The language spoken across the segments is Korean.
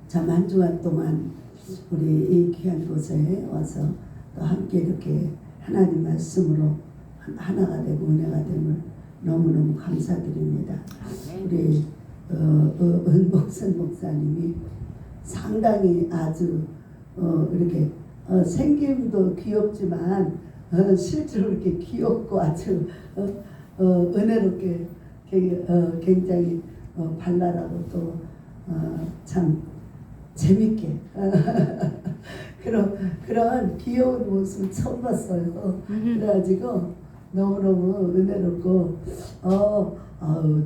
참 한 주간 동안 우리 이 귀한 곳에 와서 또 함께 이렇게 하나님 말씀으로 하나가 되고 은혜가 됨을 너무너무 감사드립니다. 우리 은복선 목사님이 상당히 아주 이렇게 생김도 귀엽지만 실제로 이렇게 귀엽고 아주 은혜롭게 굉장히 발랄하고 또 참 재밌게 그런 귀여운 모습 처음 봤어요. 그래가지고 너무너무 은혜롭고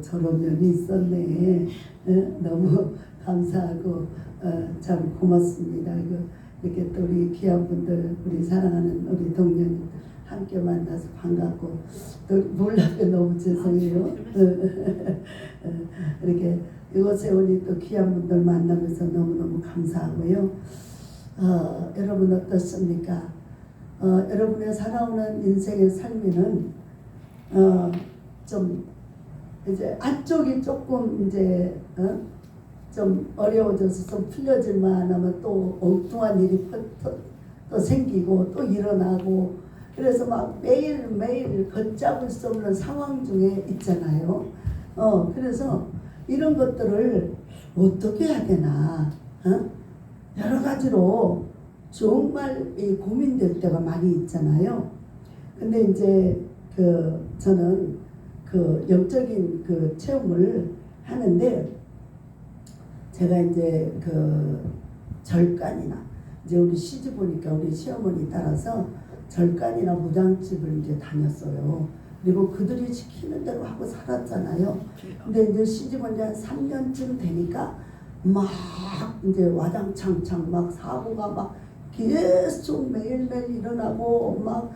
저런 면이 있었네. 너무 감사하고 참 고맙습니다. 이렇게 또 우리 귀한 분들, 우리 사랑하는 우리 동료님 함께 만나서 반갑고 또 몰라서 너무 죄송해요. 이렇게 이곳에 오니 또 귀한 분들 만나면서 너무너무 감사하고요. 여러분 어떻습니까? 여러분의 살아오는 인생의 삶에는 좀 이제 한쪽이 조금 이제 좀 어려워져서 좀 풀려질만 하면 또 엉뚱한 일이 또 생기고 또 일어나고 그래서 막 매일매일 걷잡을 수 없는 상황 중에 있잖아요. 그래서 이런 것들을 어떻게 해야 되나 여러 가지로 정말 고민될 때가 많이 있잖아요. 근데 이제 저는 영적인 체험을 하는데 제가 이제 절간이나 이제 우리 시집 오니까 우리 시어머니 따라서 절간이나 무당집을 이제 다녔어요. 그리고 그들이 시키는 대로 하고 살았잖아요. 근데 이제 시집 온 지 한 3년쯤 되니까 막 이제 와장창창 막 사고가 막 계속 매일매일 일어나고 막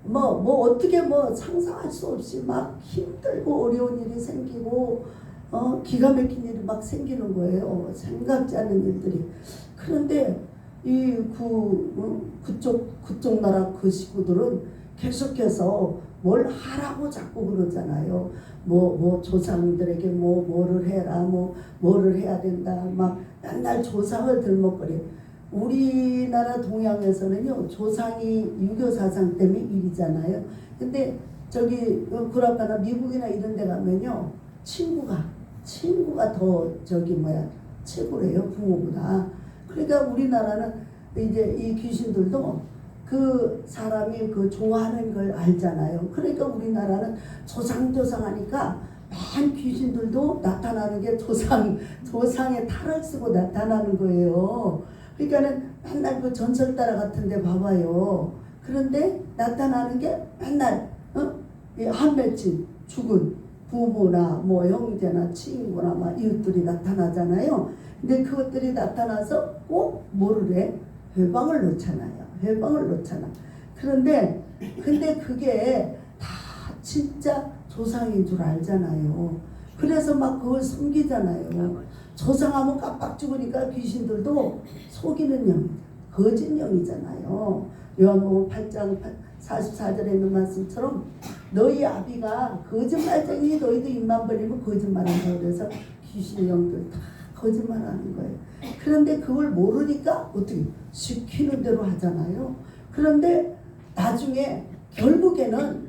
뭐 어떻게 상상할 수 없이 막 힘들고 어려운 일이 생기고 기가 막힌 일이 막 생기는 거예요. 생각지 않은 일들이. 그런데 그쪽 나라 그 식구들은 계속해서 뭘 하라고 자꾸 그러잖아요. 뭐 조상들에게 뭐를 해라, 뭐를 해야 된다. 막 맨날 조상을 들먹거려. 우리나라 동양에서는요, 조상이 유교 사상 때문에 일이잖아요. 근데 저기 구라카나 미국이나 이런 데 가면요, 친구가 더 최고래요, 부모보다. 그러니까 우리나라는 이제 이 귀신들도 그 사람이 좋아하는 걸 알잖아요. 그러니까 우리나라는 조상하니까 많은 귀신들도 나타나는 게 조상의 탈을 쓰고 나타나는 거예요. 그러니까는 맨날 전설 따라 같은데 봐봐요. 그런데 나타나는 게 맨날 한 맺힌 죽은 부모나 형제나 친구나 막 이웃들이 나타나잖아요. 근데 그것들이 나타나서 꼭 뭐를 해? 회방을 놓잖아요. 근데 그게 다 진짜 조상인 줄 알잖아요. 그래서 막 그걸 숨기잖아요. 조상하면 깜빡 죽으니까 귀신들도 속이는 영, 거짓 영이잖아요. 요한복음 8장 44절에 있는 말씀처럼 너희 아비가 거짓말쟁이, 너희도 입만 벌리면 거짓말한다고 그래서 귀신 영들 다 거짓말하는 거예요. 그런데 그걸 모르니까 어떻게 시키는 대로 하잖아요. 그런데 나중에 결국에는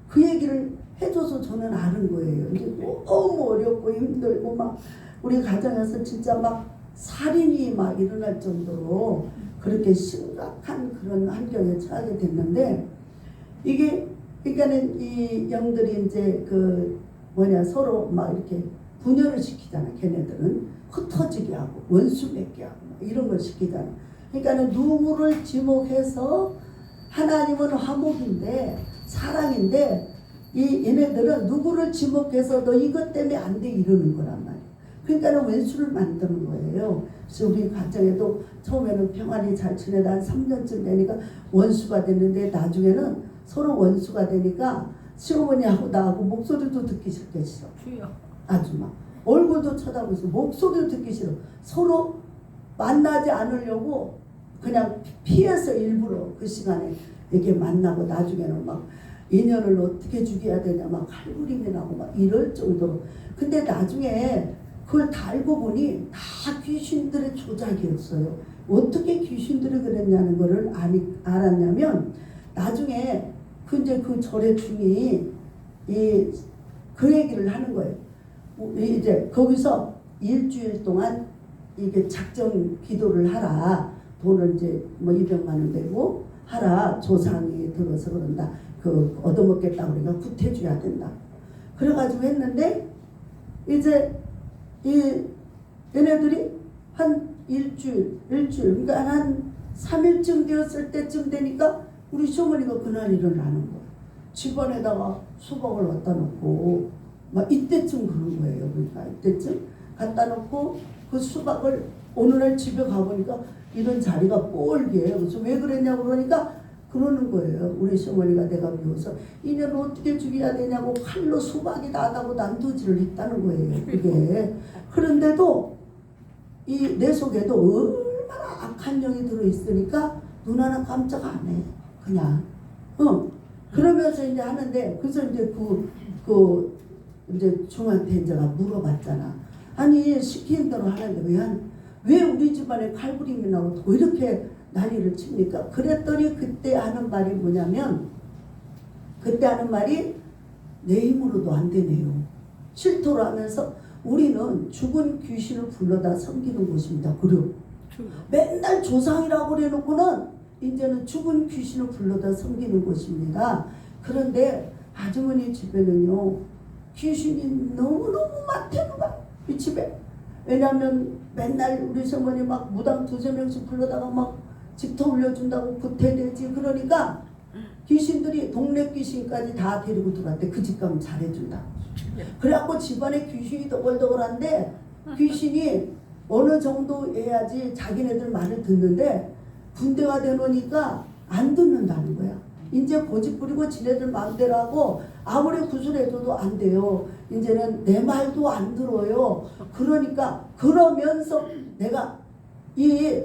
그 얘기를 해줘서 저는 아는 거예요. 이제 너무 어렵고 힘들고 막 우리 가정에서 진짜 막 살인이 막 일어날 정도로 그렇게 심각한 그런 환경에 처하게 됐는데 그러니까는 이 영들이 이제 서로 막 이렇게 분열을 시키잖아. 걔네들은 흩어지게 하고 원수 맺게 하고 이런 걸 시키잖아. 그러니까는 누구를 지목해서 하나님은 화목인데 사랑인데 얘네들은 누구를 지목해서 너 이것 때문에 안 돼 이러는 거란 말이야. 그러니까는 원수를 만드는 거예요. 그래서 우리 가정에도 처음에는 평안히 잘 지내다 한 3년쯤 되니까 원수가 됐는데 나중에는 서로 원수가 되니까 시어머니하고 나하고 목소리도 듣기 싫어. 아주 막 얼굴도 쳐다보고 목소리도 듣기 싫어. 서로 만나지 않으려고 그냥 피해서 일부러 그 시간에 이렇게 만나고 나중에는 막 인연을 어떻게 죽여야 되냐 막 칼부림이 나고 막 이럴 정도로. 근데 나중에 그걸 다 알고 보니 다 귀신들의 조작이었어요. 어떻게 귀신들이 그랬냐는 거를 알았냐면 나중에 그 절의 중이 그 얘기를 하는 거예요. 이제 거기서 일주일 동안 이게 작정 기도를 하라. 돈을 이제 뭐 200만 원 내고 하라. 조상이 들어서 그런다. 그 얻어먹겠다 우리가 구태줘야 된다. 그래가지고 했는데 이제 얘네들이 한 일주일 그러니까 한 3일쯤 되었을 때쯤 되니까 우리 시어머니가 그날 일어나는 거야. 집안에다가 수박을 갖다 놓고 막 이때쯤 그런 거예요. 그러니까 이때쯤 갖다 놓고 그 수박을 어느 날 집에 가보니까 이런 자리가 뻘개요. 그래서 왜 그랬냐고 그러니까 그러는 거예요. 우리 시어머니가 내가 미워서 이년을 어떻게 죽여야 되냐고 칼로 수박이 나다고 난도질을 했다는 거예요. 그게. 그런데도 이 내 속에도 얼마나 악한 영이 들어있으니까 눈 하나 깜짝 안 해. 그냥. 그러면서 이제 하는데 그래서 이제 이제 중한테 이제가 물어봤잖아. 아니 시킨 대로 하는데 왜 우리 집안에 칼부림이 나고 또 이렇게 난리를 칩니까? 그랬더니 그때 하는 말이 뭐냐면 그때 하는 말이 내 힘으로도 안 되네요. 실토를 하면서 우리는 죽은 귀신을 불러다 섬기는 곳입니다. 그리고 맨날 조상이라고 그래놓고는 이제는 죽은 귀신을 불러다 섬기는 곳입니다. 그런데 아주머니 집에는요 귀신이 너무너무 많대는 거야. 이 집에. 왜냐하면 맨날 우리 시어머니 막 무당 2~3명씩 불러다가 막 집터 올려준다고 구태되지. 그러니까 귀신들이 동네 귀신까지 다 데리고 들어왔대. 그 집 가면 잘해준다. 그래갖고 집안에 귀신이 더글더글한데 귀신이 어느 정도 해야지 자기네들 말을 듣는데 군대가 되놓으니까 안 듣는다는 거야. 이제 고집 부리고 지네들 마음대로 하고 아무리 구슬해줘도 안 돼요. 이제는 내 말도 안 들어요. 그러니까 그러면서 내가 이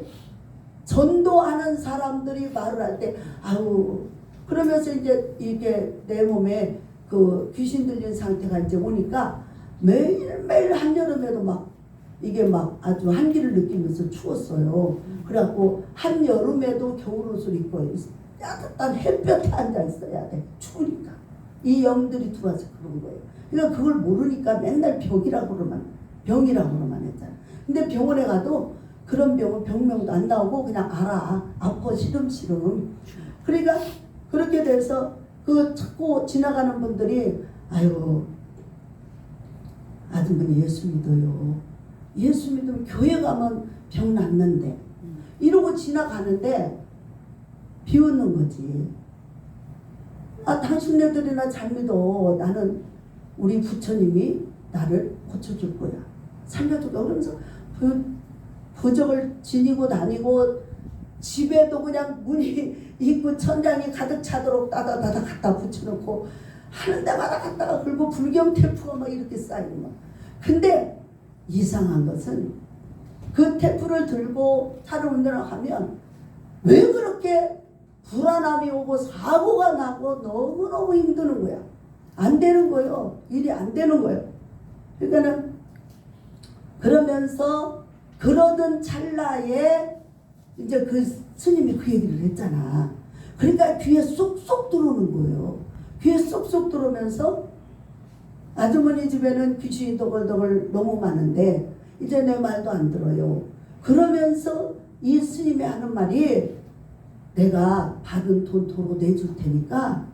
전도하는 사람들이 말을 할 때 아우 그러면서 이제 이게 내 몸에 그 귀신 들린 상태가 이제 오니까 매일매일 한여름에도 막 이게 막 아주 한기를 느끼면서 추웠어요. 그래갖고 한여름에도 겨울옷을 입고 따뜻한 햇볕에 앉아 있어야 돼. 추우니까. 이 영들이 들어와서 그런 거예요. 그러니까 그걸 모르니까 맨날 병이라고 그러만 했잖아. 근데 병원에 가도 그런 병은 병명도 안 나오고 그냥 알아. 아파 시름시름. 그러니까 그렇게 돼서 그 찾고 지나가는 분들이 아유 아주머니 예수 믿어요. 예수 믿으면 교회 가면 병 낫는데 이러고 지나가는데 비웃는 거지. 아 당신네들이나 잘 믿어. 나는 우리 부처님이 나를 고쳐줄 거야. 살려줄 거야. 그러면서 부적을 지니고 다니고 집에도 그냥 문이 입구 천장이 가득 차도록 따다다다 갖다 붙여놓고 하는 데마다 갖다가 그리고 불경 테프가 막 이렇게 쌓이고 막. 근데 이상한 것은 그 테프를 들고 차를 운전하면 왜 그렇게 불안함이 오고 사고가 나고 너무너무 힘드는 거야. 안 되는 거예요. 일이 안 되는 거예요. 그러니까는 그러면서 그러던 찰나에 이제 그 스님이 그 얘기를 했잖아. 그러니까 귀에 쏙쏙 들어오는 거예요. 귀에 쏙쏙 들어오면서 아주머니 집에는 귀신이 더글더글 너무 많은데 이제 내 말도 안 들어요. 그러면서 이 스님이 하는 말이 내가 받은 돈 도로 내줄 테니까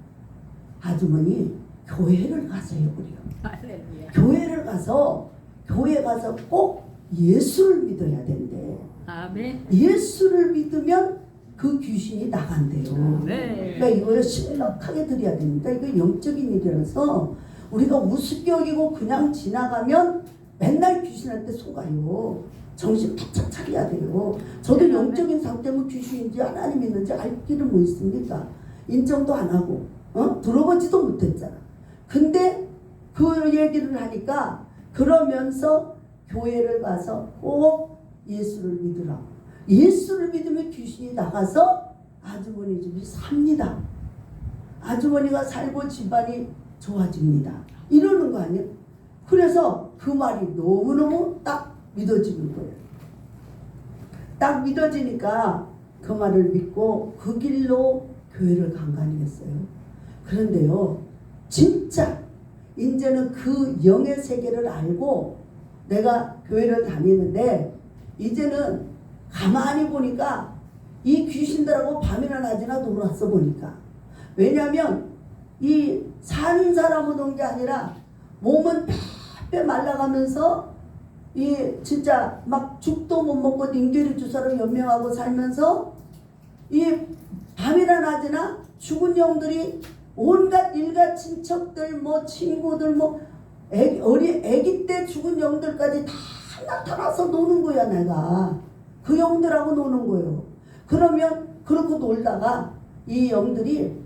아주머니 교회를 가세요. 그래요. 교회를 가서 교회 가서 꼭 예수를 믿어야 된대. 아멘. 예수를 믿으면 그 귀신이 나간대요. 네. 그러니까 이걸 심각하게 드려야 됩니다. 이거 영적인 일이라서 우리가 우습게 여기고 그냥 지나가면 맨날 귀신한테 속아요. 정신 바짝 차려야 돼요. 저도 영적인 상태면 귀신인지 하나님 있는지 알 길은 뭐 있습니까? 인정도 안 하고 들어보지도 못했잖아. 근데 그 얘기를 하니까 그러면서 교회를 가서 꼭 예수를 믿으라고. 예수를 믿으면 귀신이 나가서 아주머니 집이 삽니다. 아주머니가 살고 집안이 좋아집니다. 이러는 거 아니에요? 그래서 그 말이 너무너무 딱 믿어지는 거예요. 딱 믿어지니까 그 말을 믿고 그 길로 교회를 간 거 아니겠어요? 그런데요, 진짜 이제는 그 영의 세계를 알고 내가 교회를 다니는데 이제는 가만히 보니까 이 귀신들하고 밤이나 낮이나 놀았어 보니까. 왜냐하면 이 사는 사람은 온 게 아니라 몸은 빼빼 말라가면서 이 진짜 막 죽도 못 먹고 닝게리 주사로 연명하고 살면서 이 밤이나 낮이나 죽은 영들이 온갖 일가 친척들 뭐 친구들 뭐 애기 때 죽은 영들까지 다 나타나서 노는 거야. 내가 그 영들하고 노는 거예요. 그러면 그렇게 놀다가 이 영들이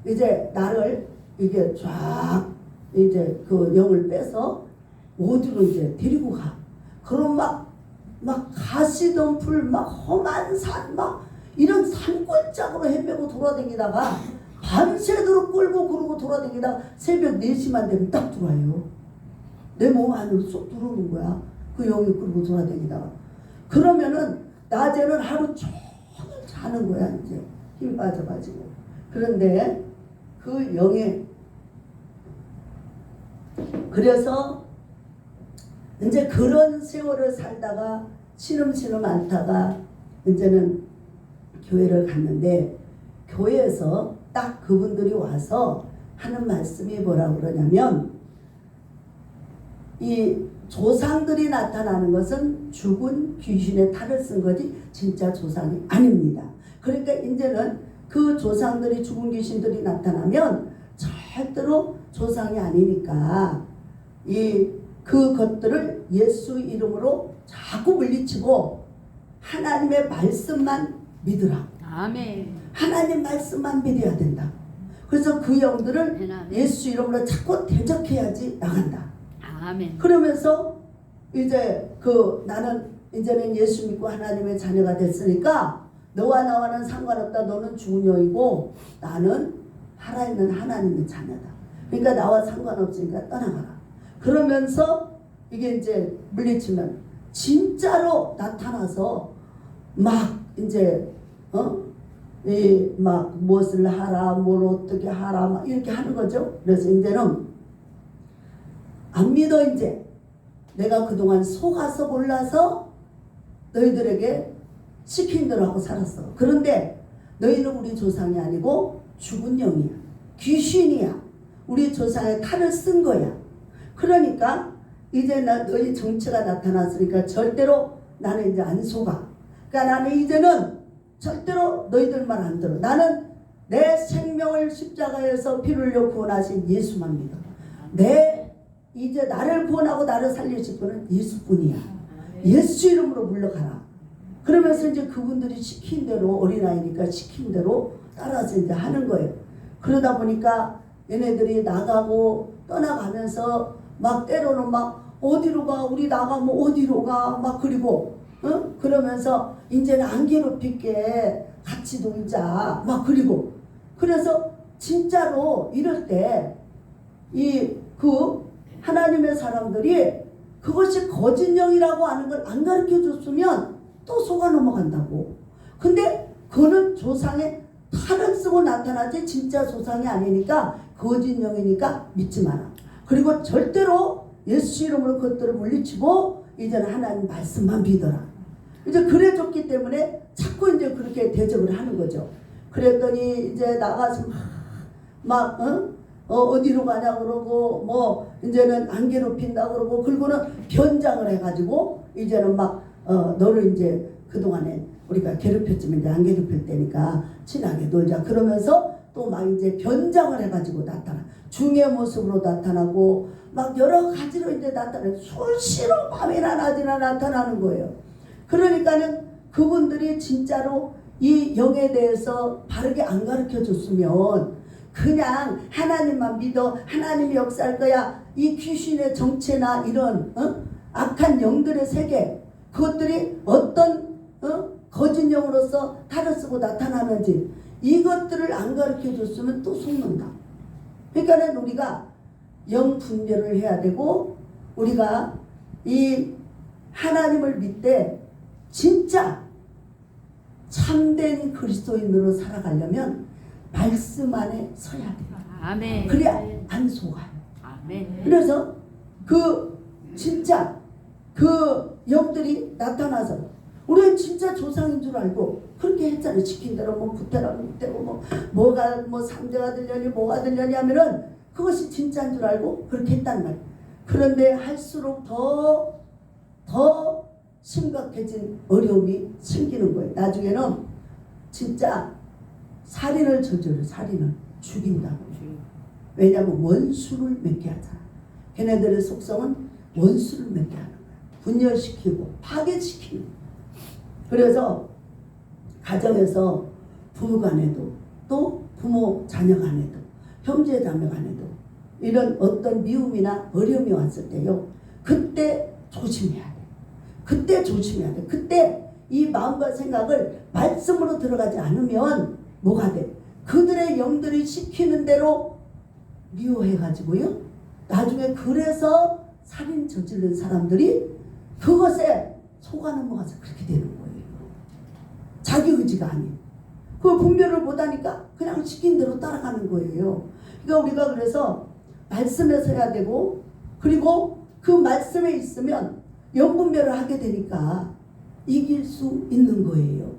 이제 나를 이게 쫙 이제 그 영을 빼서 어디로 이제 데리고 가. 그럼 막 가시덤불 막 험한 산 막 이런 산골짜기로 헤매고 돌아다니다가 밤새도록 끌고 그러고 돌아다니다가 새벽 4시만 되면 딱 들어와요. 내 몸 안으로 쏙 들어오는 거야. 그 영이 끌고 돌아다니다가. 그러면은 낮에는 하루 종일 자는 거야. 이제 힘 빠져가지고. 그런데 그 영에 그래서 이제 그런 세월을 살다가 신음신음 앓다가 이제는 교회를 갔는데 교회에서 딱 그분들이 와서 하는 말씀이 뭐라고 그러냐면 이 조상들이 나타나는 것은 죽은 귀신의 탈을 쓴 거지 진짜 조상이 아닙니다. 그러니까 이제는 그 조상들이 죽은 귀신들이 나타나면 절대로 조상이 아니니까 그것들을 예수 이름으로 자꾸 물리치고 하나님의 말씀만 믿으라. 아멘. 하나님 말씀만 믿어야 된다. 그래서 그 영들을 예수 이름으로 자꾸 대적해야지 나간다. 아멘. 그러면서 이제 나는 이제는 예수 믿고 하나님의 자녀가 됐으니까 너와 나와는 상관없다. 너는 죽은 영이고 나는 살아있는 하나님의 자녀다. 그러니까 나와 상관없으니까 떠나가라. 그러면서 이게 이제 물리치면 진짜로 나타나서 막 이제 막 무엇을 하라, 뭘 어떻게 하라, 막 이렇게 하는 거죠. 그래서 이제는 안 믿어. 이제 내가 그동안 속아서 몰라서 너희들에게 시킨 대로 하고 살았어. 그런데 너희는 우리 조상이 아니고 죽은 영이야. 귀신이야. 우리 조상의 탈을 쓴 거야. 그러니까 이제 너희 정체가 나타났으니까 절대로 나는 이제 안 속아. 그러니까 나는 이제는 절대로 너희들 말 안 들어. 나는 내 생명을 십자가에서 피를 흘려 구원하신 예수만 믿어. 이제 나를 구원하고 나를 살리실 분은 예수뿐이야. 예수 이름으로 물러가라. 그러면서 이제 그분들이 시킨 대로 어린아이니까 시킨 대로 따라서 이제 하는 거예요. 그러다 보니까 얘네들이 나가고 떠나가면서 막 때로는 막 어디로 가? 우리 나가면 어디로 가? 막 그리고 그러면서 이제는 안 괴롭힐게 같이 놀자. 막 그리고 그래서 진짜로 이럴 때 하나님의 사람들이 그것이 거짓 영이라고 하는 걸 안 가르쳐 줬으면 또 속아 넘어간다고. 근데 그는 조상의 탈을 쓰고 나타나지 진짜 조상이 아니니까 거짓 영이니까 믿지 마라. 그리고 절대로 예수 이름으로 그것들을 물리치고 이제는 하나님 말씀만 믿어라. 이제 그래줬기 때문에 자꾸 이제 그렇게 대접을 하는 거죠. 그랬더니 이제 나가서 막 어디로 가냐 그러고 뭐 이제는 안 괴롭힌다 그러고 그리고는 변장을 해가지고 이제는 막 너를 이제 그동안에 우리가 괴롭혔지만 이제 안 괴롭힐 때니까 친하게 놀자 그러면서 또 막 이제 변장을 해가지고 나타나 중의 모습으로 나타나고 막 여러 가지로 이제 나타나는 수시로 밤이나 낮이나 나타나는 거예요. 그러니까는 그분들이 진짜로 이 영에 대해서 바르게 안 가르쳐 줬으면 그냥 하나님만 믿어 하나님이 역사할 거야. 이 귀신의 정체나 이런 악한 영들의 세계 그것들이 어떤 거짓 영으로서 탈을 쓰고 나타나는지 이것들을 안 가르쳐 줬으면 또 속는다. 그러니까는 우리가 영 분별을 해야 되고 우리가 이 하나님을 믿되 진짜 참된 그리스도인으로 살아가려면 말씀 안에 서야 돼요. 아멘. 그래야 안 속아요. 아멘. 그래서 진짜 그 영들이 나타나서 우리는 진짜 조상인 줄 알고 그렇게 했잖아요. 시킨 대로 뭐 구태라고 뭐 뭐가 뭐 상대가 들려니 뭐가 들려니 하면은 그것이 진짜인 줄 알고 그렇게 했단 말이에요. 그런데 할수록 더 심각해진 어려움이 생기는 거예요. 나중에는 진짜 살인을 저질러, 살인을 죽인다고. 왜냐하면 원수를 맺게 하잖아. 걔네들의 속성은 원수를 맺게 하는 거야. 분열시키고 파괴시키는 거야. 그래서 가정에서 부부 간에도 또 부모 자녀 간에도 형제 자매 간에도 이런 어떤 미움이나 어려움이 왔을 때요, 그때 조심해야 돼. 그때 조심해야 돼. 그때 이 마음과 생각을 말씀으로 들어가지 않으면 뭐가 돼? 그들의 영들이 시키는 대로 미워해가지고요, 나중에 그래서 살인 저지른 사람들이 그것에 속아 넘어가서 그렇게 되는 거예요. 자기 의지가 아니에요. 그 분별을 못하니까 그냥 시킨 대로 따라가는 거예요. 그러니까 우리가 그래서 말씀에 서야 되고, 그리고 그 말씀에 있으면 영분별을 하게 되니까 이길 수 있는 거예요.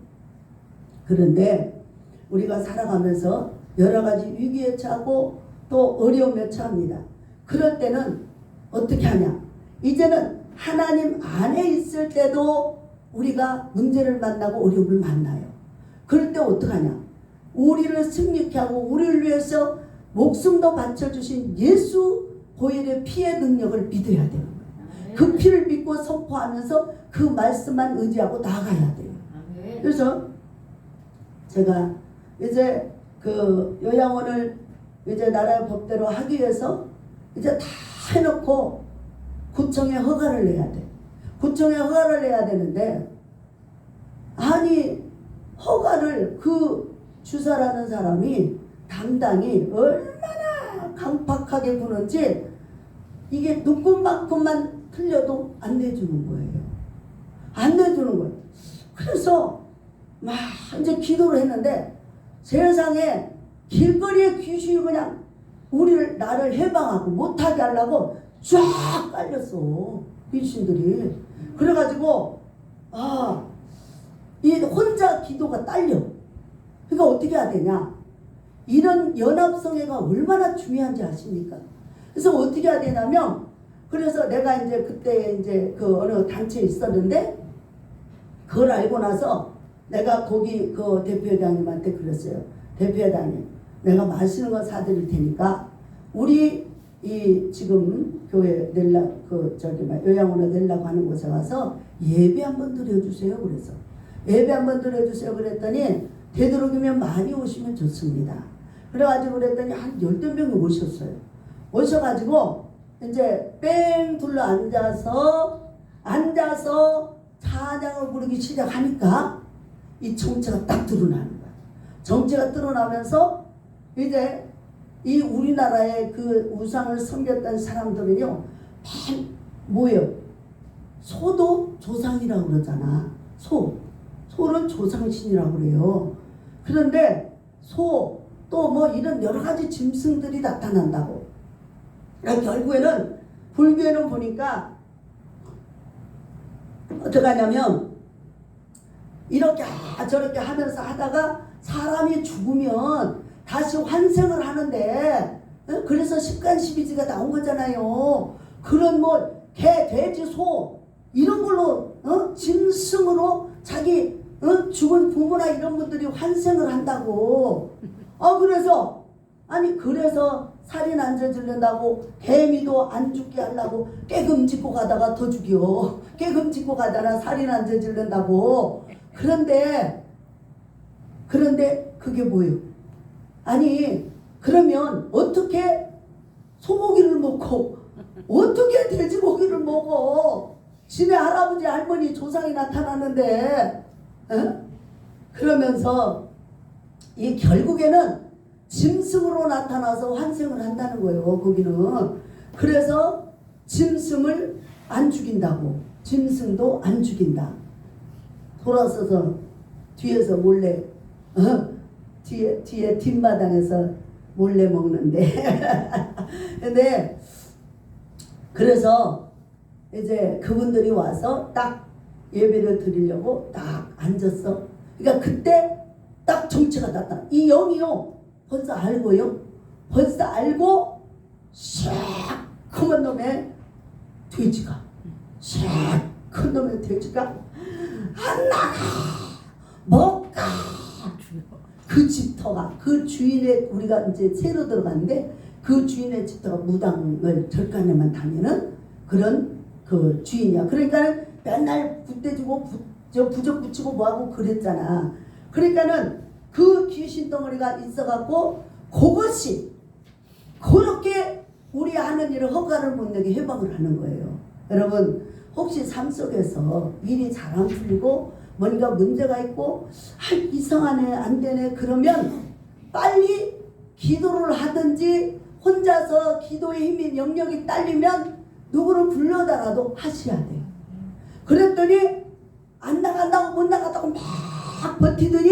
그런데 우리가 살아가면서 여러 가지 위기에 처하고 또 어려움에 처합니다. 그럴 때는 어떻게 하냐? 이제는 하나님 안에 있을 때도 우리가 문제를 만나고 어려움을 만나요. 그럴 때 어떡하냐? 우리를 승리케 하고 우리를 위해서 목숨도 바쳐주신 예수 보혈의 피의 능력을 믿어야 되는 거예요. 그 피를 믿고 선포하면서 그 말씀만 의지하고 나가야 돼요. 그래서 제가 이제 그 요양원을 이제 나라의 법대로 하기 위해서 이제 다 해놓고 구청에 허가를 내야 돼. 구청에 허가를 내야 되는데, 아니 허가를 그 주사라는 사람이 담당이 얼마나 강팍하게 구는지 이게 누군만큼만 틀려도 안 내주는 거예요. 안 내주는 거예요. 그래서 막 이제 기도를 했는데 세상에 길거리에 귀신이 그냥 나를 해방하고 못하게 하려고 쫙 깔렸어, 귀신들이. 그래가지고 이 혼자 기도가 딸려. 그러니까 어떻게 해야 되냐? 이런 연합성회가 얼마나 중요한지 아십니까? 그래서 어떻게 해야 되냐면, 그래서 내가 이제 그때 이제 그 어느 단체에 있었는데, 그걸 알고 나서 내가 거기 그 대표회장님한테 그랬어요. 대표회장님, 내가 맛있는 거 사드릴 테니까 우리 이 지금 교회 요양원에 내려고 하는 곳에 가서 예배 한번 드려주세요. 그래서 예배 한번 드려주세요. 그랬더니 되도록이면 많이 오시면 좋습니다. 그래가지고 그랬더니 한 12명이 오셨어요. 오셔가지고 이제 뺑 둘러 앉아서 찬양을 부르기 시작하니까 이 정체가 딱 드러나는 거야. 정체가 드러나면서 이제 이 우리나라의 그 우상을 섬겼던 사람들은요, 뭐예요? 소도 조상이라고 그러잖아. 소는 조상신이라고 그래요. 그런데 소, 또 뭐 이런 여러 가지 짐승들이 나타난다고. 그러니까 결국에는 불교에는 보니까 어떻게 하냐면 이렇게 저렇게 하면서 하다가 사람이 죽으면 다시 환생을 하는데, 그래서 십간십이지가 나온 거잖아요. 그런 뭐 개, 돼지, 소 이런 걸로 짐승으로 자기 죽은 부모나 이런 분들이 환생을 한다고. 그래서 살인 안 저지른다고 개미도 안 죽게 하려고 깨금 짚고 가다가 더 죽여. 깨금 짚고 가다가 살인 안 저지른다고. 그런데 그게 뭐예요? 아니 그러면 어떻게 소고기를 먹고 어떻게 돼지고기를 먹어? 지네 할아버지 할머니 조상이 나타나는데. 그러면서 이 결국에는 짐승으로 나타나서 환생을 한다는 거예요. 거기는. 그래서 짐승을 안 죽인다고. 짐승도 안 죽인다. 돌아서서 뒤에서 몰래 뒤에 뒷마당에서 몰래 먹는데 근데 그래서 이제 그분들이 와서 딱 예배를 드리려고 딱 앉았어. 그러니까 그때 딱 정체가 났다. 이 영이요 벌써 알고요. 벌써 알고 샥큰 놈의 돼지가 샥큰 놈의 돼지가 안 나가 못 가. 그 집터가 그 주인의 우리가 이제 새로 들어갔는데 그 주인의 집터가 무당을 절간에만 다니는 그런 그 주인이야. 그러니까 맨날 붓대주고 부적 붙이고 뭐하고 그랬잖아. 그러니까는 그 귀신 덩어리가 있어갖고 그것이 그렇게 우리 하는 일을 허가를 못 내게 해방을 하는 거예요. 여러분 혹시 삶 속에서 일이 잘 안 풀리고 뭔가 문제가 있고 이상하네 안 되네 그러면 빨리 기도를 하든지 혼자서 기도의 힘이 영역이 딸리면 누구를 불러다가도 하셔야 돼요. 그랬더니 안 나간다고 못 나간다고 막 버티더니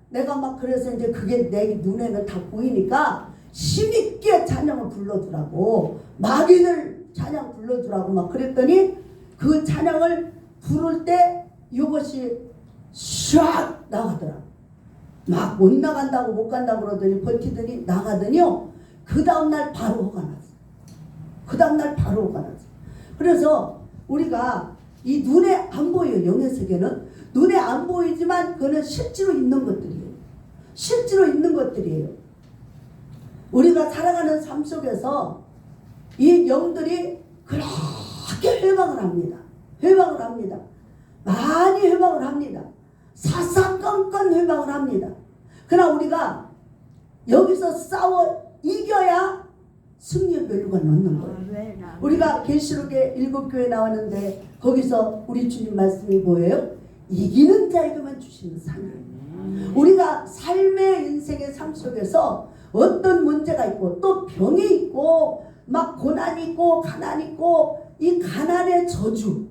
내가 막 그래서 이제 그게 내 눈에는 다 보이니까 힘있게 찬양을 불러주라고 마귀를 찬양 불러주라고 막 그랬더니 그 찬양을 부를 때 이것이 샥 나가더라. 막 못 나간다고 못 간다고 그러더니 버티더니 나가더니요. 그 다음날 바로 호가 났어. 그 다음날 바로 호가 났어. 그래서 우리가 이 눈에 안 보여요. 영의 세계는 눈에 안 보이지만 그거는 실제로 있는 것들이에요. 실제로 있는 것들이에요. 우리가 살아가는 삶 속에서 이 영들이 그렇게 회방을 합니다. 회방을 합니다. 많이 회방을 합니다. 사사건건 회방을 합니다. 그러나 우리가 여기서 싸워 이겨야 승리의 멸류가 넣는 거예요. 우리가 계시록에 7교회 나왔는데 거기서 우리 주님 말씀이 뭐예요? 이기는 자에게만 주시는 상이에요. 우리가 삶의 인생의 삶 속에서 어떤 문제가 있고 또 병이 있고 막 고난이 있고 가난이 있고 이 가난의 저주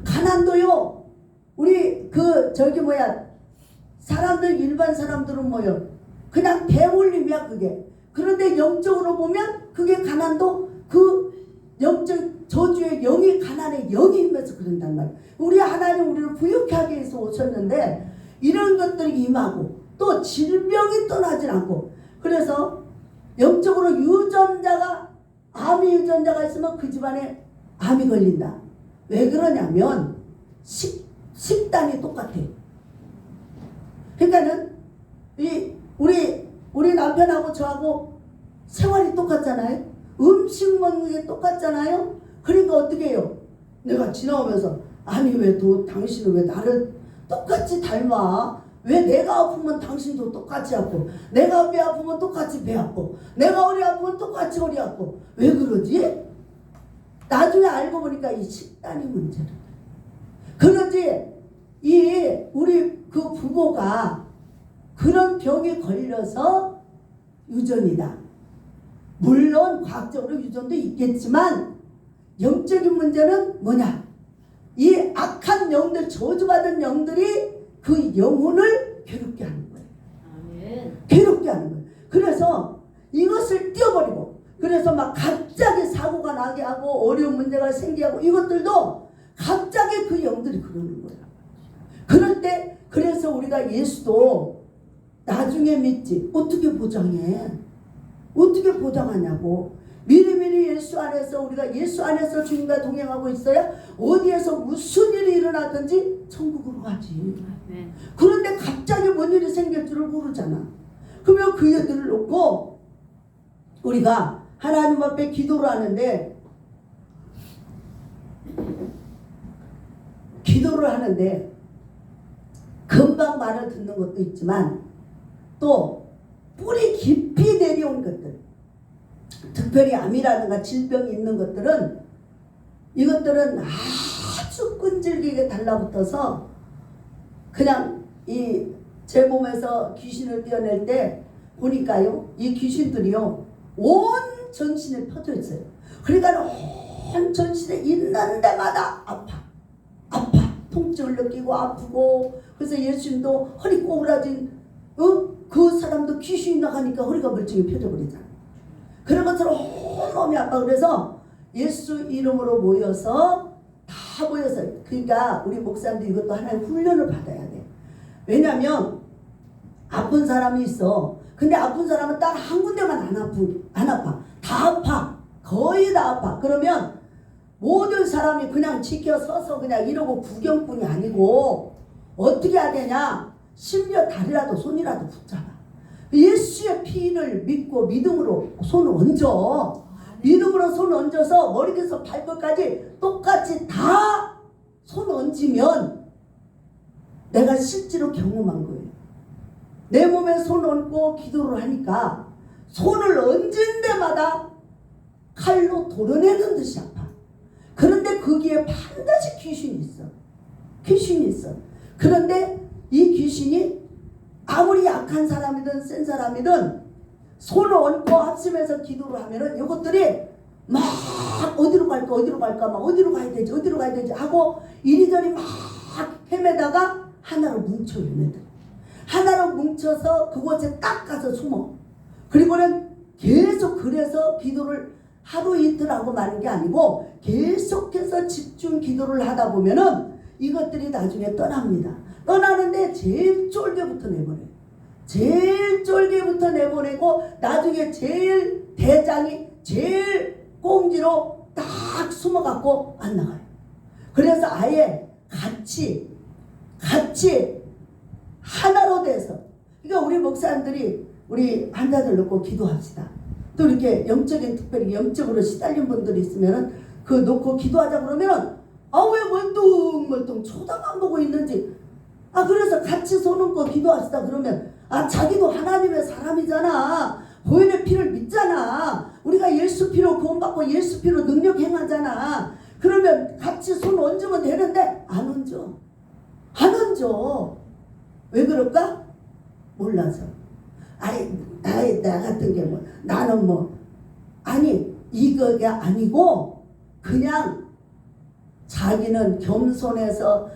가난도요 우리 사람들 일반 사람들은 뭐요 그냥 배울림이야 그게. 그런데 영적으로 보면 그게 가난도 그 영적 저주의 영이 가난의 영이 임해서 그런단 말이야. 우리 하나님 우리를 부유케 하기 위해서 오셨는데 이런 것들이 임하고 또 질병이 떠나질 않고 그래서 영적으로 유전자가 암이 유전자가 있으면 그 집안에 암이 걸린다. 왜 그러냐면 식단이 똑같아. 그러니까는 우리 남편하고 저하고 생활이 똑같잖아요. 음식 먹는 게 똑같잖아요. 그러니까 어떻게 해요? 내가 지나오면서 아니 왜 당신은 왜 나를 똑같이 닮아? 왜 내가 아프면 당신도 똑같이 아프고 내가 배 아프면 똑같이 배 아프고 내가 허리 아프면 똑같이 허리 아프고 왜 그러지? 나중에 알고 보니까 이 식단이 문제라. 그러지 우리 그 부모가 그런 병에 걸려서 유전이다. 물론 과학적으로 유전도 있겠지만 영적인 문제는 뭐냐? 이 악한 영들 저주받은 영들이 그 영혼을 괴롭게 하는 거예요. 아멘. 괴롭게 하는 거예요. 그래서 이것을 띄워버리고 그래서 막 갑자기 사고가 나게 하고 어려운 문제가 생기게 하고 이것들도 갑자기 그 영들이 그러는 거예요. 그럴 때 그래서 우리가 예수도 나중에 믿지 어떻게 보장해? 어떻게 보장하냐고. 미리미리 예수 안에서 우리가 예수 안에서 주님과 동행하고 있어야 어디에서 무슨 일이 일어나든지 천국으로 가지. 네. 그런데 갑자기 뭔 일이 생길 줄을 모르잖아. 그러면 그 애들을 놓고 우리가 하나님 앞에 기도를 하는데 금방 말을 듣는 것도 있지만 또 뿌리 깊이 내려온 것들, 특별히 암이라든가 질병이 있는 것들은 이것들은 아주 끈질기게 달라붙어서 그냥 제 몸에서 귀신을 떼어낼 때 보니까요 이 귀신들이요 온 전신에 퍼져 있어요. 그러니까 온 전신에 있는 데마다 아파 통증을 느끼고 아프고, 그래서 예수님도 허리 꼬부라진 그 사람도 귀신이 나가니까 허리가 멀쩡히 펴져버리잖아. 그런 것처럼 온몸이 아파. 그래서 예수 이름으로 모여서 다 모여서, 그러니까 우리 목사님들 이것도 하나의 훈련을 받아야 돼. 왜냐면 아픈 사람이 있어. 근데 아픈 사람은 딱 한 군데만 안 아파. 다 아파. 거의 다 아파. 그러면 모든 사람이 그냥 지켜 서서 그냥 이러고 구경꾼이 아니고 어떻게 해야 되냐? 심지어 다리라도 손이라도 붙잡아. 예수의 피를 믿고 믿음으로 손을 얹어. 믿음으로 손 얹어서 머리에서 발끝까지 똑같이 다 손 얹으면 내가 실제로 경험한 거예요. 내 몸에 손 얹고 기도를 하니까 손을 얹은 데마다 칼로 도려내는 듯이 아파. 그런데 거기에 반드시 귀신이 있어. 귀신이 있어. 그런데 이 귀신이 아무리 약한 사람이든 센 사람이든 손을 얹고 합심해서 기도를 하면은 이것들이 막 어디로 갈까 막 어디로 가야 되지 하고 이리저리 막 헤매다가 하나로 뭉쳐요. 얘네들 하나로 뭉쳐서 그곳에 딱 가서 숨어. 그리고는 계속 그래서 기도를 하루 이틀 하고 마는 게 아니고 계속해서 집중 기도를 하다 보면은 이것들이 나중에 떠납니다. 떠나는데 제일 쫄개부터 내보내요. 제일 쫄개부터 내보내고 나중에 제일 대장이 제일 꽁지로 딱 숨어갖고 안 나가요. 그래서 아예 같이 하나로 돼서, 그러니까 우리 목사님들이 우리 환자들 놓고 기도합시다. 또 이렇게 영적인, 특별히 영적으로 시달린 분들이 있으면은 그 놓고 기도하자 그러면은 왜 멀뚱멀뚱 쳐다만 보고 있는지. 그래서 같이 손 얹고 기도합시다 그러면 자기도 하나님의 사람이잖아. 보혈의 피를 믿잖아. 우리가 예수 피로 구원받고 예수 피로 능력 행하잖아. 그러면 같이 손 얹으면 되는데 안 얹어. 왜 그럴까? 몰라서. 나 같은 게 나는 아니, 이거가 아니고 그냥 자기는 겸손해서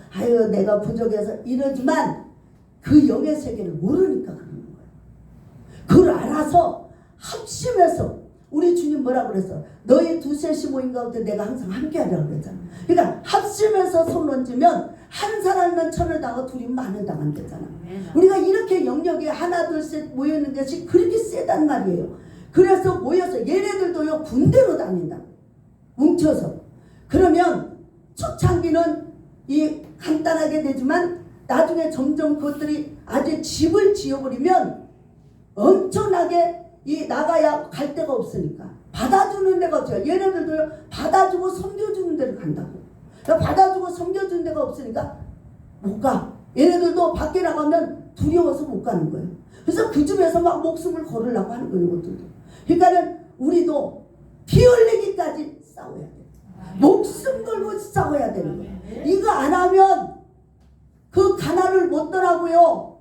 내가 부족해서 이러지만 그 영의 세계를 모르니까 그러는 거예요. 그걸 알아서 합심해서, 우리 주님 뭐라 그랬어? 너희 두셋이 모인 가운데 내가 항상 함께하라고 그랬잖아. 그러니까 합심해서 손 얹으면 한 사람만 천을 당하고 둘이 만을 당한대잖아. 우리가 이렇게 영역에 하나 둘 셋 모여있는 것이 그렇게 세단 말이에요. 그래서 모여서 얘네들도요 군대로 다닌다. 뭉쳐서. 그러면 초창기는 이 간단하게 되지만 나중에 점점 그것들이 아주 집을 지어버리면 엄청나게 나가야 갈 데가 없으니까 받아주는 데가 없어요. 얘네들도요 받아주고 섬겨주는 데를 간다고. 받아주고 섬겨주는 데가 없으니까 못 가. 얘네들도 밖에 나가면 두려워서 못 가는 거예요. 그래서 그 집에서 막 목숨을 걸으려고 하는 거예요. 이것들도. 그러니까는 우리도 피 흘리기까지 싸워야 돼. 목숨 걸고 싸워야 되는 거예요. 이거 안 하면 그 가난을 못 떠나고요.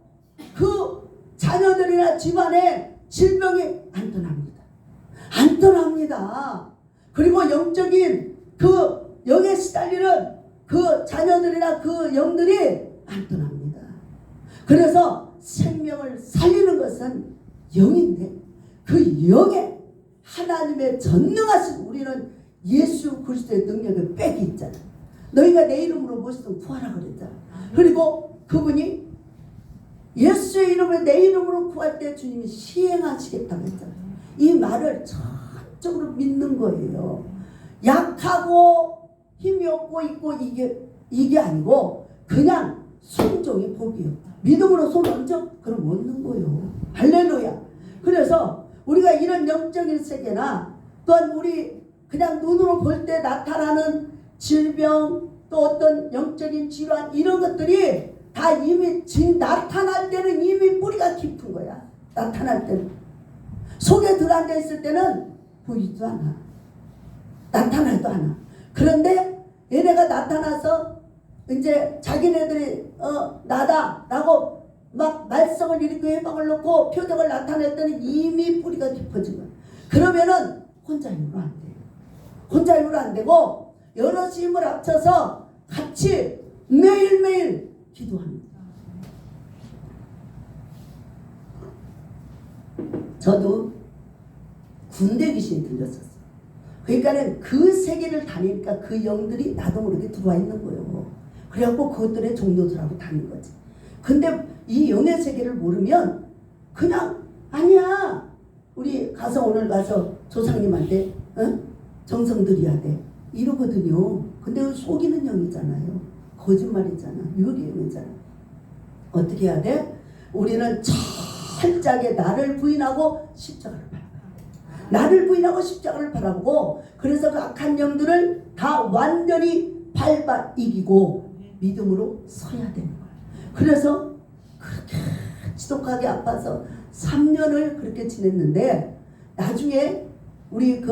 그 자녀들이나 집안에 질병이 안 떠납니다. 안 떠납니다. 그리고 영적인 그 영에 시달리는 그 자녀들이나 그 영들이 안 떠납니다. 그래서 생명을 살리는 것은 영인데 그 영에 하나님의 전능하신 우리는 예수 그리스도의 능력을 빼기 있잖아. 너희가 내 이름으로 무엇이든 구하라 그랬잖아. 그리고 그분이 예수의 이름으로 내 이름으로 구할 때 주님이 시행하시겠다고 했잖아요. 이 말을 전적으로 믿는 거예요. 약하고 힘이 없고 있고 이게 아니고 그냥 순종이 복이에요. 믿음으로 손 얹어? 그럼 얻는 거예요. 할렐루야. 그래서 우리가 이런 영적인 세계나 또한 우리 그냥 눈으로 볼 때 나타나는 질병 또 어떤 영적인 질환 이런 것들이 다 이미 나타날 때는 이미 뿌리가 깊은 거야. 나타날 때는. 속에 들어앉아 있을 때는 보이지도 않아. 나타나도 않아. 그런데 얘네가 나타나서 이제 자기네들이 나다 라고 막 말썽을 일으키고 해방을 놓고 표적을 나타낼 때는 이미 뿌리가 깊어진 거야. 그러면은 혼자 힘으로 안 돼요. 혼자 힘으로 안 되고 여럿이 힘을 합쳐서 같이 매일매일 기도합니다. 저도 군대 귀신이 들렸었어요. 그러니까는 그 세계를 다니니까 그 영들이 나도 모르게 들어와 있는 거예요. 그래갖고 그것들의 종교들하고 다닌 거지. 근데 이 영의 세계를 모르면 그냥 아니야. 우리 가서 오늘 가서 조상님한테 정성 들여야 돼. 이러거든요. 근데 속이는 영이잖아요. 거짓말이잖아. 유혹의 영이잖아. 어떻게 해야 돼? 우리는 철저하게 나를 부인하고 십자가를 바라봐요. 나를 부인하고 십자가를 바라보고 그래서 그 악한 영들을 다 완전히 밟아 이기고 믿음으로 서야 되는 거예요. 그래서 그렇게 지독하게 아파서 3년을 그렇게 지냈는데 나중에 우리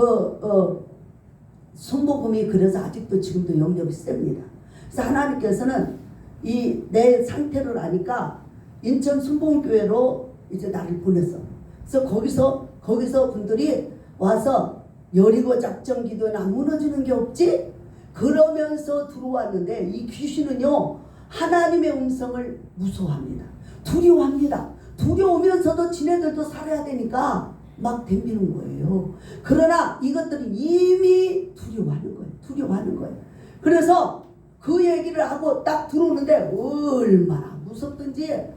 순복음이 그래서 아직도 지금도 영접이 셉니다. 그래서 하나님께서는 이 내 상태를 아니까 인천 순복음교회로 이제 나를 보냈어. 그래서 거기서 분들이 와서 여리고 작전 기도는 안 무너지는 게 없지? 그러면서 들어왔는데 이 귀신은요 하나님의 음성을 무서워합니다. 두려워합니다. 두려우면서도 지네들도 살아야 되니까 막 덤비는 거예요. 그러나 이것들이 이미 두려워하는 거예요. 그래서 그 얘기를 하고 딱 들어오는데 얼마나 무섭든지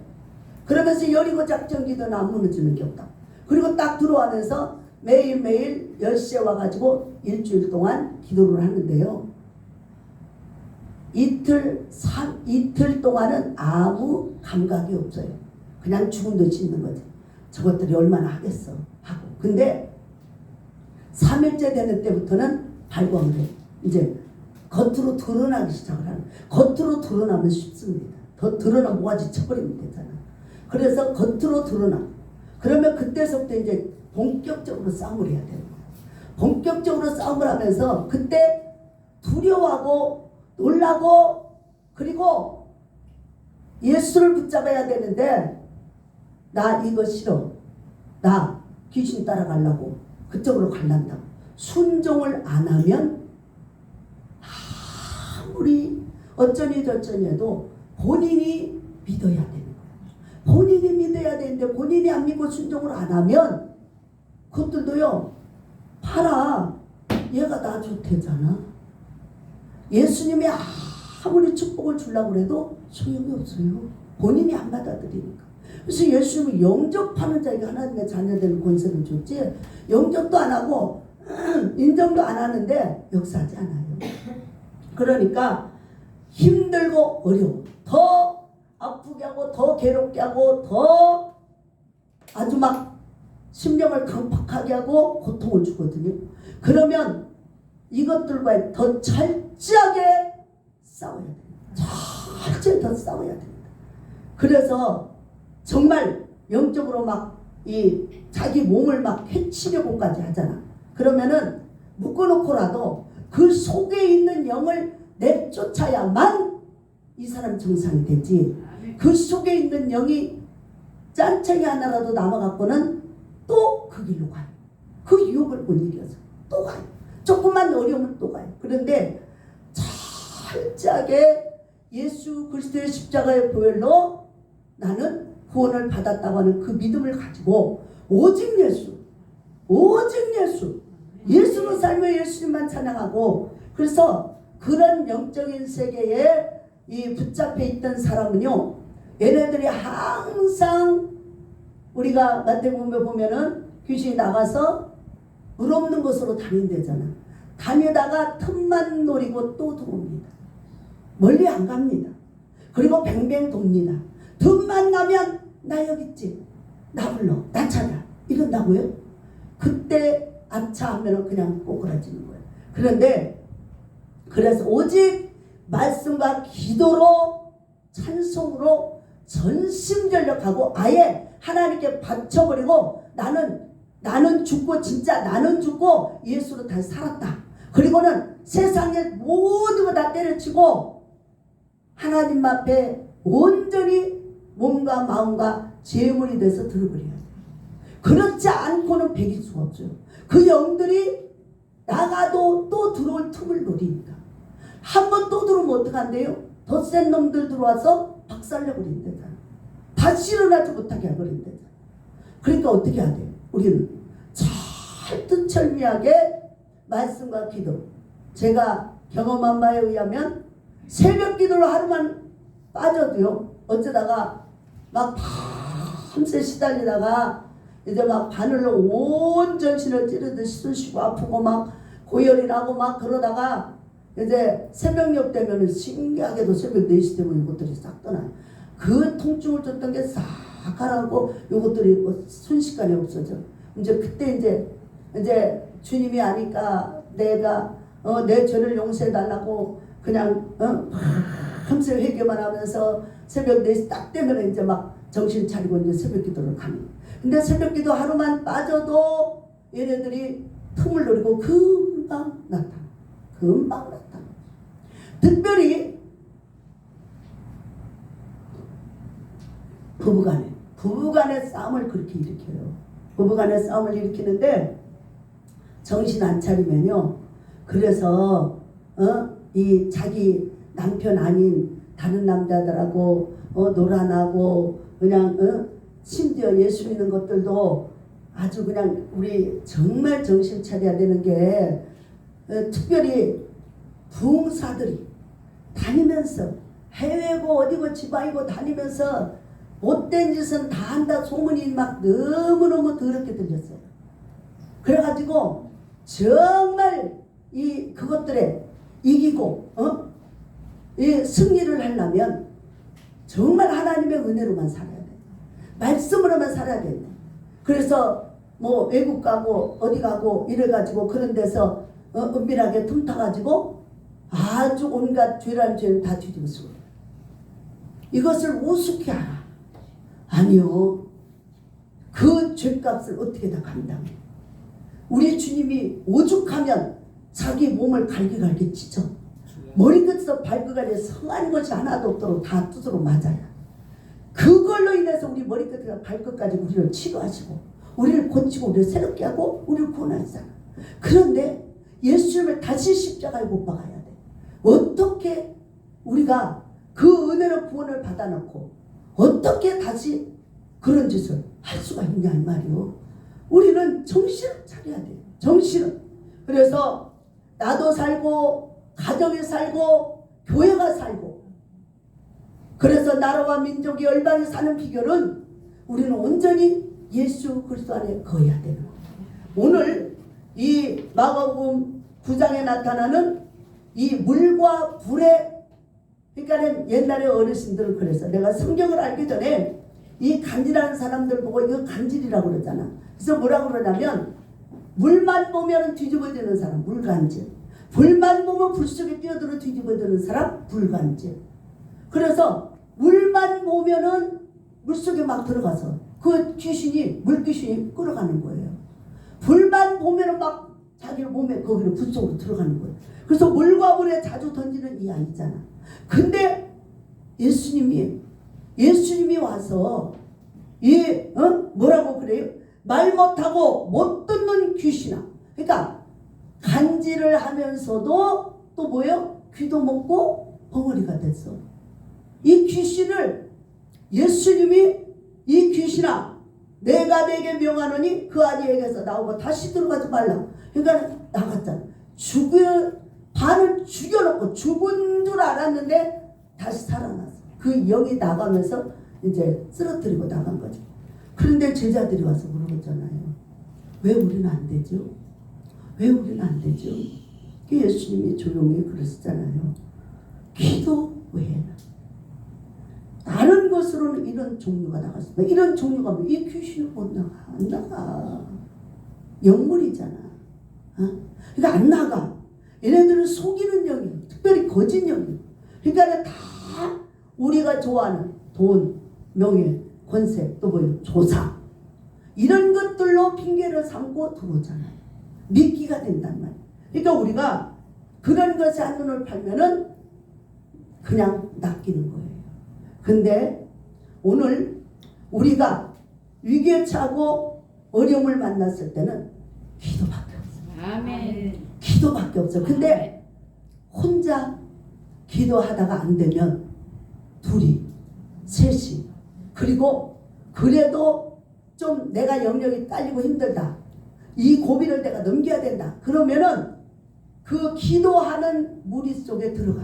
그러면서 여리고 작전 기도는 안 무너지는 게 없다. 그리고 딱 들어오면서 매일매일 10시에 와가지고 일주일 동안 기도를 하는데요. 이틀 동안은 아무 감각이 없어요. 그냥 죽은 듯이 있는 거지. 저것들이 얼마나 하겠어 하고. 근데 3일째 되는 때부터는 발광을 해. 이제 겉으로 드러나기 시작을 하는. 겉으로 드러나면 쉽습니다. 더 드러나면 모가지 쳐버리면 되잖아. 그래서 겉으로 드러나. 그러면 그때서부터 이제 본격적으로 싸움을 해야 되는 거야. 본격적으로 싸움을 하면서 그때 두려워하고 놀라고 그리고 예수를 붙잡아야 되는데 나 이거 싫어. 나 귀신 따라가려고 그쪽으로 갈란다. 순종을 안 하면 아무리 어쩌니 저쩌니 해도 본인이 믿어야 되는 거야. 본인이 믿어야 되는데 본인이 안 믿고 순종을 안 하면 그것들도요. 봐라. 얘가 나 좋대잖아. 예수님이 아무리 축복을 주려고 해도 소용이 없어요. 본인이 안 받아들이니까. 그래서 예수님은 영접하는 자에게 하나님의 자녀되는 권세를 줬지 영접도 안 하고 인정도 안 하는데 역사하지 않아요. 그러니까 힘들고 어려워. 더 아프게 하고 더 괴롭게 하고 더 아주 막 심령을 강팍하게 하고 고통을 주거든요. 그러면 이것들과 더 철저하게 싸워야 됩니다. 철저히 더 싸워야 됩니다. 그래서 정말 영적으로 막 이 자기 몸을 막 해치려고까지 하잖아. 그러면은 묶어놓고라도 그 속에 있는 영을 내쫓아야만 이 사람 정상이 되지. 그 속에 있는 영이 짠청이 하나라도 남아갖고는 또 그 길로 가요. 그 유혹을 못 이겨서 또 가요. 조금만 어려우면 또 가요. 그런데 철저하게 예수 그리스도의 십자가의 보혈로 나는 구원을 받았다고 하는 그 믿음을 가지고 오직 예수로 살며 예수님만 찬양하고 그래서 그런 영적인 세계에 이 붙잡혀 있던 사람은요 얘네들이 항상 우리가 마태복음에 보면은 귀신이 나가서 물 없는 곳으로 다닌대잖아. 다니다가 틈만 노리고 또 들어옵니다. 멀리 안 갑니다. 그리고 뱅뱅 돕니다. 틈만 나면 나 여기 있지. 나 불러. 나 찾아. 이런다고요? 그때 아차 하면 그냥 꼬꾸라지는 거예요. 그런데 그래서 오직 말씀과 기도로 찬송으로 전심전력하고 아예 하나님께 바쳐버리고 나는 죽고 진짜 나는 죽고 예수로 다시 살았다. 그리고는 세상의 모든 거 다 때려치고 하나님 앞에 온전히 몸과 마음과 제물이 돼서 들어버려야 돼요. 그렇지 않고는 배길 수가 없어요. 그 영들이 나가도 또 들어올 틈을 노리니까 한 번 또 들어오면 어떡한대요? 덧센 놈들 들어와서 박살내버린대잖아. 다시 일어나지 못하게 해버린대잖아. 그러니까 어떻게 해야 돼? 우리는 철두철미하게 말씀과 기도. 제가 경험한 바에 의하면 새벽 기도를 하루만 빠져도요, 어쩌다가 막 밤새 시달리다가 이제 막 바늘로 온 전신을 찌르듯이 쑤시고 아프고 막 고열이 나고 막 그러다가 이제 새벽녘 되면은 신기하게도 새벽 4시 되면 이것들이 싹 떠나요. 그 통증을 줬던 게 싹 가라앉고 이것들이 뭐 순식간에 없어져. 이제 그때 이제 주님이 아니까 내가 내 죄를 용서해 달라고 그냥 밤새 회개만 하면서 새벽 4시 딱 되면 이제 막 정신 차리고 이제 새벽 기도를 가는 거예요. 근데 새벽 기도 하루만 빠져도 얘네들이 틈을 노리고 금방 나타나. 금방 나타나. 특별히 부부간의 싸움을 그렇게 일으켜요. 부부간의 싸움을 일으키는데 정신 안 차리면요. 그래서 이 자기 남편 아닌 다른 남자들하고 놀아나고 그냥 심지어 예수 믿는 것들도 아주 그냥 우리 정말 정신 차려야 되는 게 특별히 부흥사들이 다니면서 해외고 어디고 지방이고 다니면서 못된 짓은 다 한다 소문이 막 너무너무 더럽게 들렸어요. 그래가지고 정말 그것들에 이기고 이 승리를 하려면 정말 하나님의 은혜로만 살아야 돼. 말씀으로만 살아야 돼. 그래서 뭐 외국 가고 어디 가고 이래가지고 그런 데서 은밀하게 틈타가지고 아주 온갖 죄란 죄는 다 뒤집어 쓰고 이것을 우습게 알아. 아니요. 그 죄값을 어떻게 다 감당해. 우리 주님이 오죽하면 자기 몸을 갈기갈기 찢어 머리끝에서 발끝까지 성한 것이 하나도 없도록 다 뚜드러 맞아야. 그걸로 인해서 우리 머리끝에서 발끝까지 우리를 치료하시고 우리를 고치고 우리를 새롭게 하고 우리를 구원하시잖아. 그런데 예수님을 다시 십자가에 못 박아야 돼. 어떻게 우리가 그 은혜로 구원을 받아놓고 어떻게 다시 그런 짓을 할 수가 있냐 이 말이요. 우리는 정신을 차려야 돼요. 정신을. 그래서 나도 살고 가정이 살고 교회가 살고 그래서 나라와 민족이 열방이 사는 비결은 우리는 온전히 예수 그리스도 안에 거해야 되는 거예요. 오늘 이 마가복음 9장에 나타나는 이 물과 불의 그러니까 옛날에 어르신들은 그래서 내가 성경을 알기 전에 이 간질하는 사람들 보고 이거 간질이라고 그러잖아. 그래서 뭐라고 그러냐면 물만 보면 뒤집어지는 사람 물간질, 불만 보면 불 속에 뛰어들어 뒤집어지는 사람 불간질. 그래서 물만 보면은 물속에 막 들어가서 그 귀신이 물귀신이 끌어가는 거예요. 불만 보면은 막 자기 몸에 거기로 불 속으로 들어가는 거예요. 그래서 물과 불에 자주 던지는 이 아이잖아. 근데 예수님이 와서 뭐라고 그래요? 말 못하고 못 듣는 귀신아. 그러니까 간질을 하면서도 또 뭐예요? 귀도 먹고 벙어리가 됐어. 이 귀신을 예수님이 이 귀신아 내가 내게 명하노니 그 아이에게서 나오고 다시 들어가지 말라. 그러니까 나갔잖아. 반을 죽여놓고 죽은 줄 알았는데 다시 살아났어. 그 영이 나가면서 이제 쓰러뜨리고 나간 거죠. 그런데 제자들이 와서 물어봤잖아요. 왜 우리는 안 되죠? 왜 우리는 안 되죠? 예수님이 조용히 그러시잖아요. 기도 외에는 다른 것으로는 이런 종류가 나갔습니다. 이런 종류가 뭐 이 귀신은 못 나가. 안 나가. 영물이잖아. 그러니까 안 나가. 얘네들은 속이는 영이에요. 특별히 거짓 영이에요. 그러니까 다 우리가 좋아하는 돈, 명예, 권세, 또 뭐예요? 조사. 이런 것들로 핑계를 삼고 들어오잖아요. 미끼가 된단 말이에요. 그러니까 우리가 그런 것에 한눈을 팔면은 그냥 낚이는 거예요. 근데 오늘 우리가 위기에 처하고 어려움을 만났을 때는 기도밖에 없어요. 아멘. 기도밖에 없어요. 근데 혼자 기도하다가 안 되면 둘이, 셋이, 그리고 그래도 좀 내가 영역이 딸리고 힘들다. 이 고비를 내가 넘겨야 된다. 그러면은 그 기도하는 무리 속에 들어가.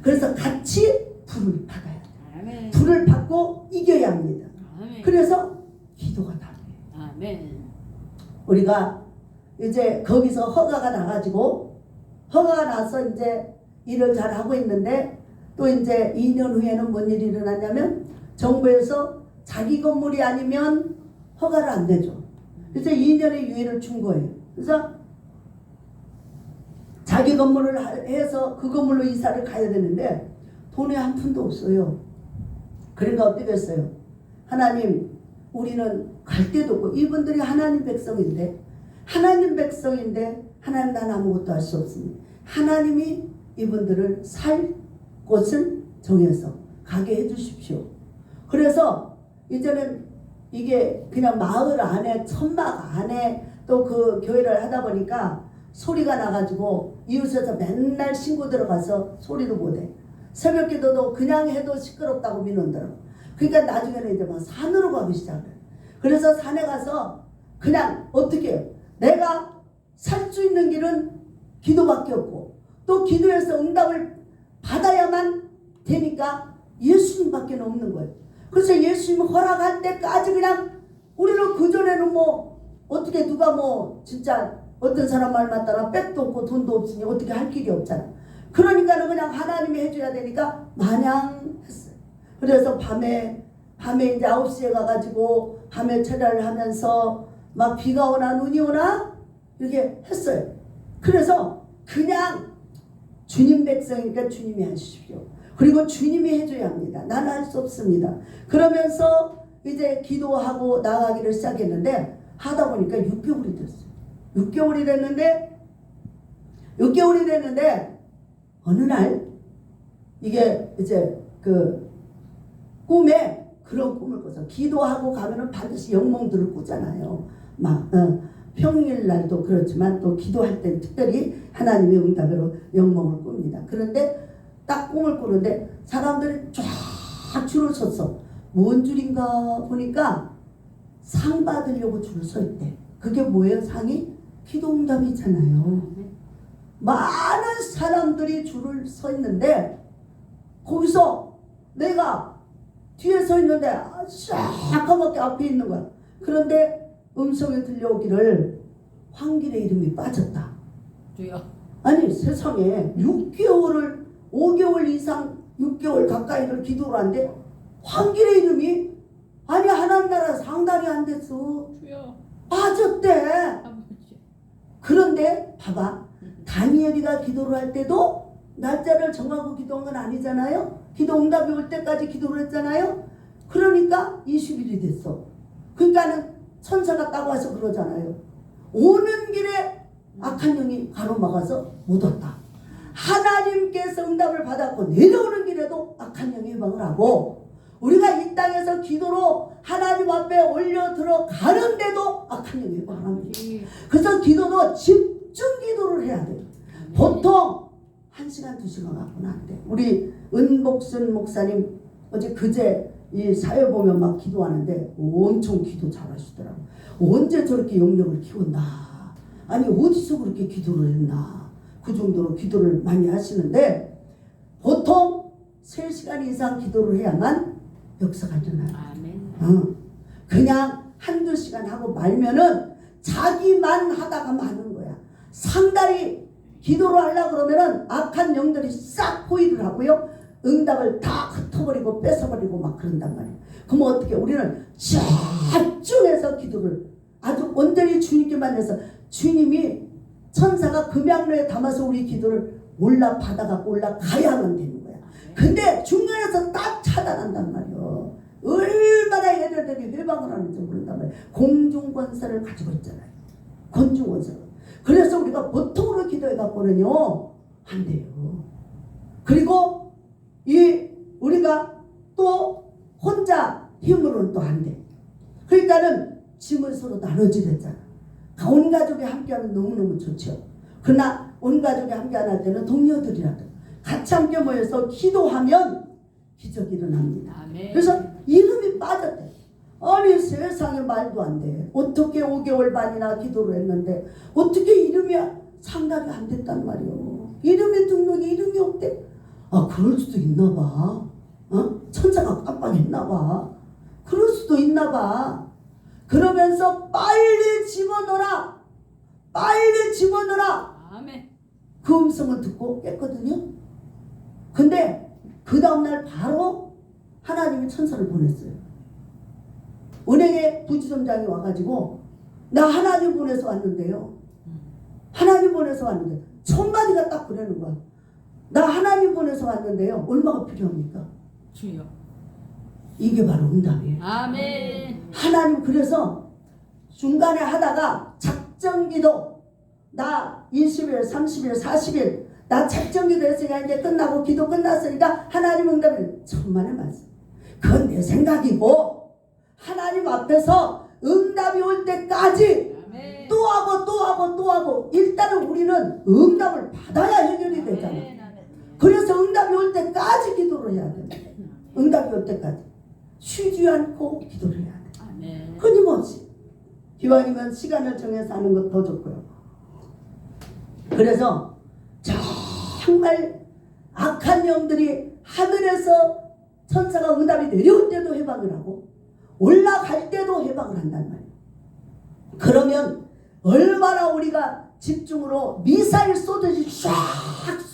그래서 같이 불을 받아야 돼. 아멘. 불을 받고 이겨야 합니다. 아멘. 그래서 기도가 답이에요. 아멘. 우리가 이제 거기서 허가가 나가지고 허가가 나서 이제 일을 잘 하고 있는데 또 이제 2년 후에는 뭔 일이 일어났냐면 정부에서 자기 건물이 아니면 허가를 안 내줘. 그래서 2년의 유예를 준 거예요. 그래서 자기 건물을 해서 그 건물로 이사를 가야 되는데 돈이 한 푼도 없어요. 그러니까 어떻게 했어요? 하나님, 우리는 갈 데도 없고 이분들이 하나님 백성인데 하나님 난 아무것도 할 수 없습니다. 하나님이 이분들을 살 곳을 정해서 가게 해주십시오. 그래서 이제는 이게 그냥 마을 안에 천막 안에 또 그 교회를 하다 보니까 소리가 나가지고 이웃에서 맨날 신고 들어가서 소리도 못해. 새벽 기도도 그냥 해도 시끄럽다고 민원더라고. 그러니까 나중에는 이제 막 산으로 가기 시작해. 그래서 산에 가서 그냥 어떻게 해요? 내가 살 수 있는 길은 기도밖에 없고 또 기도해서 응답을 받아야만 되니까 예수님밖에 없는 거예요. 그래서 예수님 허락할 때까지 그냥 우리는 그전에는 뭐 어떻게 누가 뭐 진짜 어떤 사람 말 맞다가 백도 없고 돈도 없으니 어떻게 할 길이 없잖아. 그러니까는 그냥 하나님이 해줘야 되니까 마냥 했어요. 그래서 밤에 이제 9시에 가가지고 밤에 철야를 하면서 막 비가 오나 눈이 오나 이렇게 했어요. 그래서 그냥 주님 백성이니까 주님이 하십시오. 그리고 주님이 해줘야 합니다. 나는 할 수 없습니다. 그러면서 이제 기도하고 나가기를 시작했는데 하다 보니까 6개월이 됐어요. 6개월이 됐는데 어느 날 이게 이제 그 꿈에 그런 꿈을 꿔서 기도하고 가면은 반드시 영몽들을 꾸잖아요. 막 평일날도 그렇지만 또 기도할 때 특별히 하나님의 응답으로 영몽을 꿉니다. 그런데 딱 꿈을 꾸는데 사람들이 쫙 줄을 섰어. 뭔 줄인가 보니까 상 받으려고 줄을 서 있대. 그게 뭐예요? 상이? 기도 응답이잖아요. 많은 사람들이 줄을 서 있는데 거기서 내가 뒤에 서 있는데 새까맣게 앞에 있는 거야. 그런데 음성이 들려오기를 황길의 이름이 빠졌다. 주여. 아니 세상에 6개월을 5개월 이상 6개월 가까이를 기도를 한데 황길의 이름이 아니 하나님 나라 상달이 안 됐어. 주여. 빠졌대. 아버지. 그런데 봐봐, 다니엘이가 기도를 할 때도 날짜를 정하고 기도한 건 아니잖아요. 기도 응답이 올 때까지 기도를 했잖아요. 그러니까 20일이 됐어. 그러니까는 천사가 따고 와서 그러잖아요. 오는 길에 악한 영이 가로막아서 못 왔다. 하나님께서 응답을 받았고 내려오는 길에도 악한 영이 해방을 하고 우리가 이 땅에서 기도로 하나님 앞에 올려 들어가는데도 악한 영이 해방을 합니다. 그래서 기도도 집중 기도를 해야 돼요. 보통 1시간 2시간 갖고는 안 돼. 우리 은복순 목사님 그제 이 사회 보면 막 기도하는데 엄청 기도 잘하시더라고. 언제 저렇게 영역을 키웠나. 아니 어디서 그렇게 기도를 했나. 그 정도로 기도를 많이 하시는데 보통 3시간 이상 기도를 해야만 역사가 일어나요. 아멘. 그냥 1-2시간 하고 말면은 자기만 하다가 마는 거야. 상달이 기도를 하려고 그러면은 악한 영들이 싹 포위를 하고요. 응답을 다 흩어버리고 뺏어버리고 막 그런단 말이에요. 그럼 어떻게 우리는 집중해서 기도를 아주 온전히 주님께만 해서 주님이 천사가 금양로에 담아서 우리 기도를 올라받아갖고 올라가야만 되는 거야. 근데 중간에서 딱 차단한단 말이에요. 얼마나 얘네들이 회방을 하는지 모른단 말이에요. 공중권세를 가지고 있잖아요. 공중권세. 그래서 우리가 보통으로 기도해갖고는요 안 돼요. 그리고 우리가 또 혼자 힘으로는 또 안 돼. 그러니까는 짐을 서로 나눠지랬잖아. 온 가족이 함께하면 너무너무 좋죠. 그러나 온 가족이 함께 안 할 때는 동료들이라도 같이 함께 모여서 기도하면 기적이 일어납니다. 아멘. 그래서 이름이 빠졌대. 아니 세상에 말도 안 돼. 어떻게 5개월 반이나 기도를 했는데 어떻게 이름이 상담이 안 됐단 말이오. 이름이 등록에 이름이 없대. 아 그럴 수도 있나 봐. 천사가 깜빡했나 봐. 그럴 수도 있나 봐. 그러면서 빨리 집어넣어라. 빨리 집어넣어라. 아멘. 그 음성을 듣고 깼거든요. 근데 그 다음날 바로 하나님이 천사를 보냈어요. 은행에 부지점장이 와가지고 나 하나님 보내서 왔는데요. 하나님 보내서 왔는데 첫 마디가 딱 그러는 거야. 나 하나님 보내서 왔는데요. 얼마가 필요합니까? 주여. 이게 바로 응답이에요. 아멘. 하나님 그래서 중간에 하다가 작정기도 나 20일, 30일, 40일 나 작정기도 했으니까 이제 끝나고 기도 끝났으니까 하나님 응답이 천만의 말씀. 그건 내 생각이고 하나님 앞에서 응답이 올 때까지 아멘. 또 하고 또 하고 또 하고 일단은 우리는 응답을 받아야 해결이 되잖아. 아멘. 그래서 응답이 올 때까지 기도를 해야 됩니다. 응답이 올 때까지 쉬지 않고 기도를 해야 돼. 아멘. 끊임없이. 기왕이면 시간을 정해서 하는 것 더 좋고요. 그래서 정말 악한 영들이 하늘에서 천사가 응답이 내려올 때도 해방을 하고 올라갈 때도 해방을 한단 말이에요. 그러면 얼마나 우리가 집중으로 미사일 쏘듯이 쫙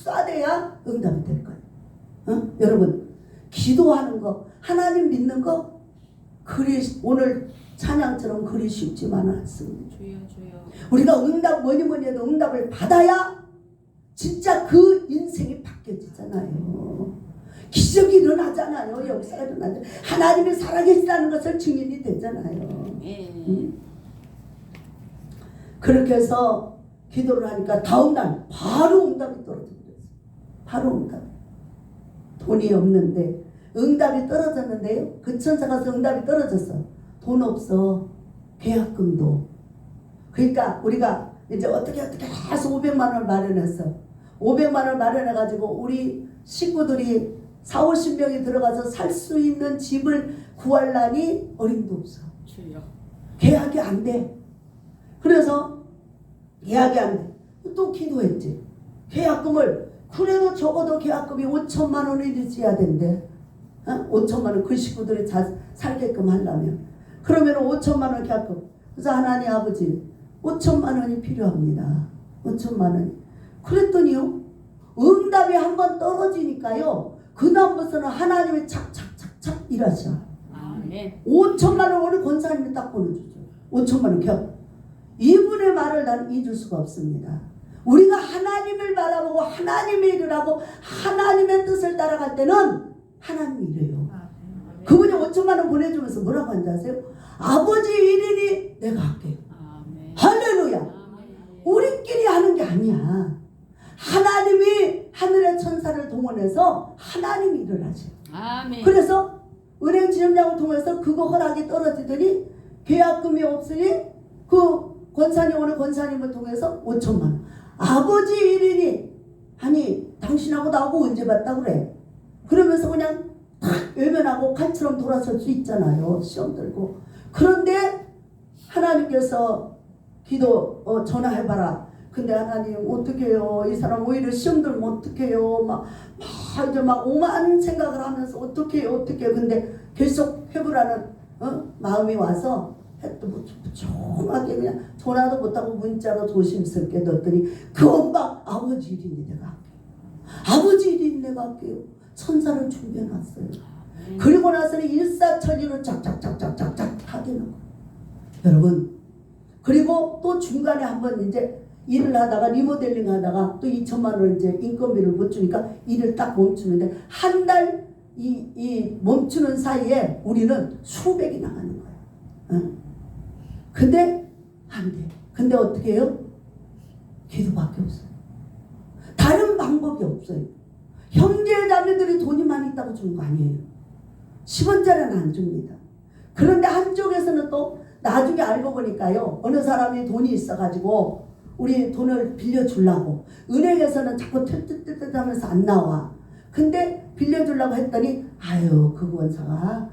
쏴대야 응답이 될 거예요. 여러분 기도하는 거 하나님 믿는 거 그리 오늘 찬양처럼 그리 쉽지만은 않습니다. 주여 주여. 우리가 응답 뭐니 해도 응답을 받아야 진짜 그 인생이 바뀌어지잖아요. 기적이 일어나잖아요. 역사가 일어나잖아요. 하나님이 살아계시다는 것을 증인이 되잖아요. 그렇게 해서 기도를 하니까 다음날 바로 응답이 떨어졌어요. 바로 응답. 돈이 없는데 응답이 떨어졌는데요. 그 천사 가서 응답이 떨어졌어. 돈 없어. 계약금도. 그러니까 우리가 이제 어떻게 해서 500만 원을 마련했어. 500만 원을 마련해가지고 우리 식구들이 40~50명이 들어가서 살 수 있는 집을 구하려니 어림도 없어. 주여. 계약이 안 돼. 그래서 계약이 안 돼. 또 기도했지. 계약금을 그래도 적어도 계약금이 5천만 원이 있어야 된대. 5천만 원 그 식구들이 살게끔 하려면. 그러면 5천만 원 계약금. 그래서 하나님 아버지 5천만 원이 필요합니다. 5천만 원이. 그랬더니요. 응답이 한번 떨어지니까요. 그다음부터는 하나님이 착착착착 일하셔. 아멘. 5천만 원 오늘 권사님이 딱 보내주죠. 5천만 원 겨. 이분의 말을 난 잊을 수가 없습니다. 우리가 하나님을 바라보고 하나님의 일을 하고 하나님의 뜻을 따라갈 때는 하나님이 이래요. 그분이 5천만 원 보내주면서 뭐라고 하는지 아세요? 아버지 일이니 내가 할게. 아멘. 할렐루야. 아멘. 우리끼리 하는 게 아니야. 하나님이 하늘의 천사를 동원해서 하나님이 일을 하셔. 아멘. 그래서 은행 지점장을 통해서 그거 허락이 떨어지더니 계약금이 없으니 그 권사님 오늘 권사님을 통해서 5천만 원. 아버지 일이니 아니 당신하고 나하고 언제 봤다 그래. 그러면서 그냥 탁 외면하고 칼처럼 돌아설 수 있잖아요. 시험 들고. 그런데 하나님께서 기도 전화해봐라. 근데 하나님 어떻게 해요? 이 사람 오히려 시험 들면 어떡해요? 막 이제 막 오만 생각을 하면서 어떻게 해요? 근데 계속 해보라는 마음이 와서 했더 뭐 조용하게 그냥 전화도 못하고 문자로 조심스럽게 넣었더니 그 엄마 아버지 일이니 내가 할게요. 아버지 일이니 내가 할게요. 천사를 준비해놨어요. 그리고 나서는 일사천리로 짝짝짝짝짝짝 하되는 거예요. 여러분 그리고 또 중간에 한번 이제 일을 하다가 리모델링 하다가 또 2천만 원 이제 인건비를 못 주니까 일을 딱 멈추는데 한 달 이 멈추는 사이에 우리는 수백이 나가는 거예요. 근데 안 돼. 근데 어떻게 해요? 기도밖에 없어요. 다른 방법이 없어요. 형제 자매들이 돈이 많이 있다고 주는 거 아니에요. 10원짜리는 안 줍니다. 그런데 한쪽에서는 또 나중에 알고 보니까요. 어느 사람이 돈이 있어가지고 우리 돈을 빌려주려고 은행에서는 자꾸 뜰뜰뜰뜰 하면서 안 나와. 근데 빌려주려고 했더니 아유 그 원사가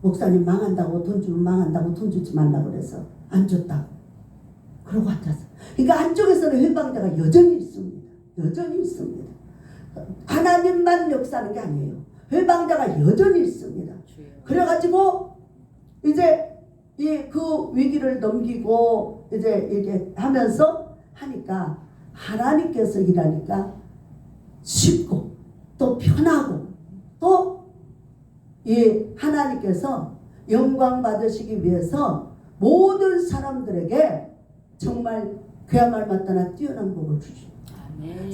목사님 망한다고 돈 주면 망한다고 돈 주지 말라고 그래서 안 줬다고 그러고 앉았어. 그러니까 한쪽에서는 회방자가 여전히 있습니다. 여전히 있습니다. 하나님만 역사하는 게 아니에요. 회방자가 여전히 있습니다. 그래가지고 이제 그 위기를 넘기고 이제 이게 하면서 하니까 하나님께서 일하니까 쉽고 또 편하고 또 이 하나님께서 영광 받으시기 위해서 모든 사람들에게 정말 그야말로 마땅한 뛰어난 복을 주십니다.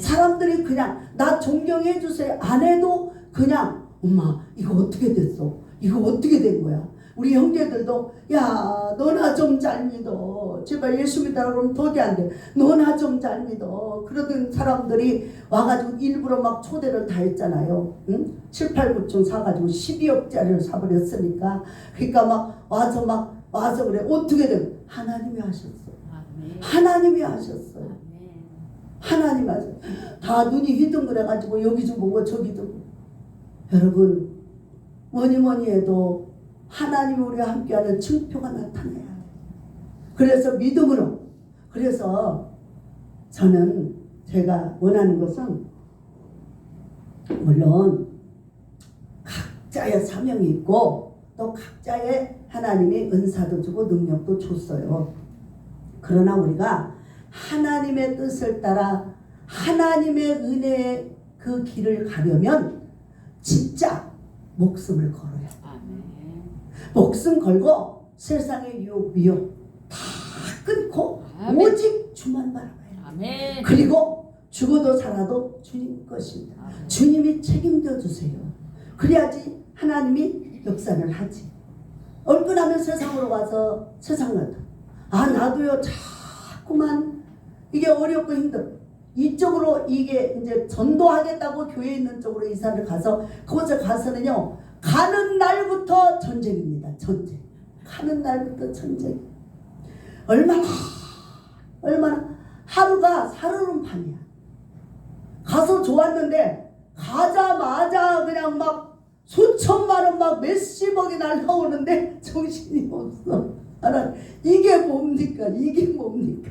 사람들이 그냥 나 존경해 주세요 안 해도 그냥 엄마 이거 어떻게 됐어? 이거 어떻게 된 거야? 우리 형제들도 야 너나 좀 잘 믿어. 제발 예수 믿으라 그러면 도저히 안 돼. 너나 좀 잘 믿어. 그러던 사람들이 와가지고 일부러 막 초대를 다 했잖아요. 응? 7, 8, 9층 사가지고 12억짜리를 사버렸으니까 그러니까 와서 그래 어떻게 돼? 하나님이 하셨어. 하나님이 하셨어요. 하나님 하셨어. 다 눈이 휘둥그레가지고 여기 좀 보고 저기 좀 보고. 여러분 뭐니 해도 하나님이 우리와 함께하는 증표가 나타나야 돼. 그래서 믿음으로. 그래서 저는 제가 원하는 것은 물론 각자의 사명이 있고 또 각자의 하나님이 은사도 주고 능력도 줬어요. 그러나 우리가 하나님의 뜻을 따라 하나님의 은혜의 그 길을 가려면 진짜 목숨을 걸어야 돼. 목숨 걸고 세상의 유혹 미혹 다 끊고 아멘. 오직 주만 바라봐야 돼. 그리고 죽어도 살아도 주님 것입니다. 아멘. 주님이 책임져 주세요. 그래야지 하나님이 역사를 하지. 얼큰하면 세상으로 와서 세상을 나도요 자꾸만 이게 어렵고 힘들어. 이쪽으로 이게 이제 전도하겠다고 교회 있는 쪽으로 이사를 가서 그곳에 가서는요 가는 날부터 전쟁입니다. 전쟁. 가는 날부터 전쟁. 얼마나 하루가 사르는 밤이야. 가서 좋았는데 가자마자 그냥 막 수천만 원 막 몇십억이 날라오는데 정신이 없어. 이게 뭡니까? 이게 뭡니까?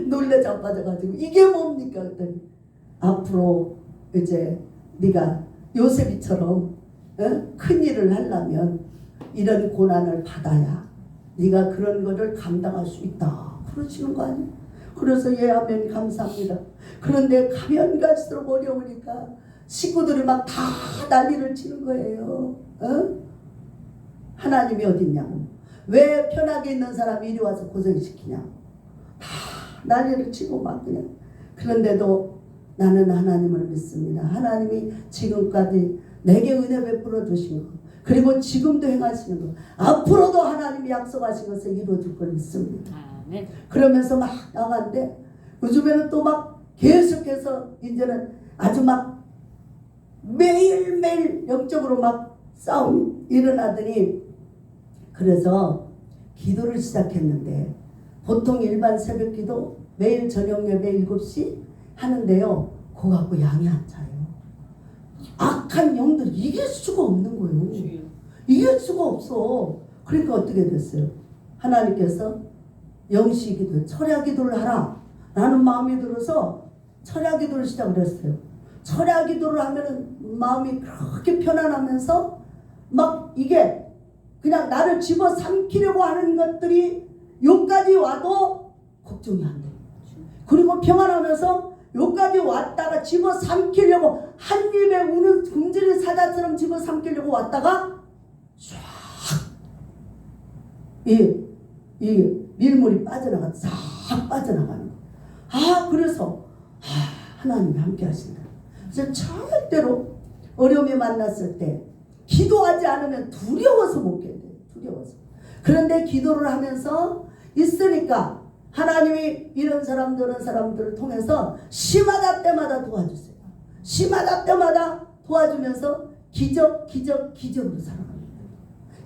놀래 자빠져가지고 이게 뭡니까? 그랬더니 앞으로 이제 네가 요셉이처럼 큰 일을 하려면 이런 고난을 받아야 네가 그런 거를 감당할 수 있다 그러시는 거 아니에요? 그래서 예 아멘 감사합니다. 그런데 가면 갈수록 어려우니까 식구들이 막 다 난리를 치는 거예요. 하나님이 어딨냐고. 왜 편하게 있는 사람이 이리 와서 고생시키냐고. 다 난리를 치고 막 그냥. 그런데도 나는 하나님을 믿습니다. 하나님이 지금까지 내게 은혜 베풀어 주신 것 그리고 지금도 행하시는 것 앞으로도 하나님이 약속하신 것을 이루어줄 걸 믿습니다. 아멘. 그러면서 막 나가는데 요즘에는 또 막 계속해서 이제는 아주 막 매일매일 영적으로 막 싸움이 일어나더니 그래서 기도를 시작했는데 보통 일반 새벽 기도 매일 저녁 예배 7시 하는데요 그거 갖고 양이 안 차요. 악한 영들 이길 수가 없는 거예요. 이길 수가 없어. 그러니까 어떻게 됐어요? 하나님께서 영시 기도, 철야 기도를 하라 라는 마음이 들어서 철야 기도를 시작을 했어요. 철야 기도를 하면은 마음이 그렇게 편안하면서 막 이게 그냥 나를 집어삼키려고 하는 것들이 여기까지 와도 걱정이 안 돼요. 그리고 평안하면서 여기까지 왔다가 집어삼키려고 한 입에 우는 굶주린 사자처럼 집어삼키려고 왔다가 쫙 이 밀물이 빠져나가 싹 빠져나가는 거. 그래서 하나님이 함께 하신다. 그래서 절대로 어려움이 만났을 때 기도하지 않으면 두려워서 못 견뎌요. 두려워서. 그런데 기도를 하면서 있으니까 하나님이 이런 사람 저런 사람들을 통해서 심하다 때마다 도와주세요. 심하다 때마다 도와주면서 기적으로 살아갑니다.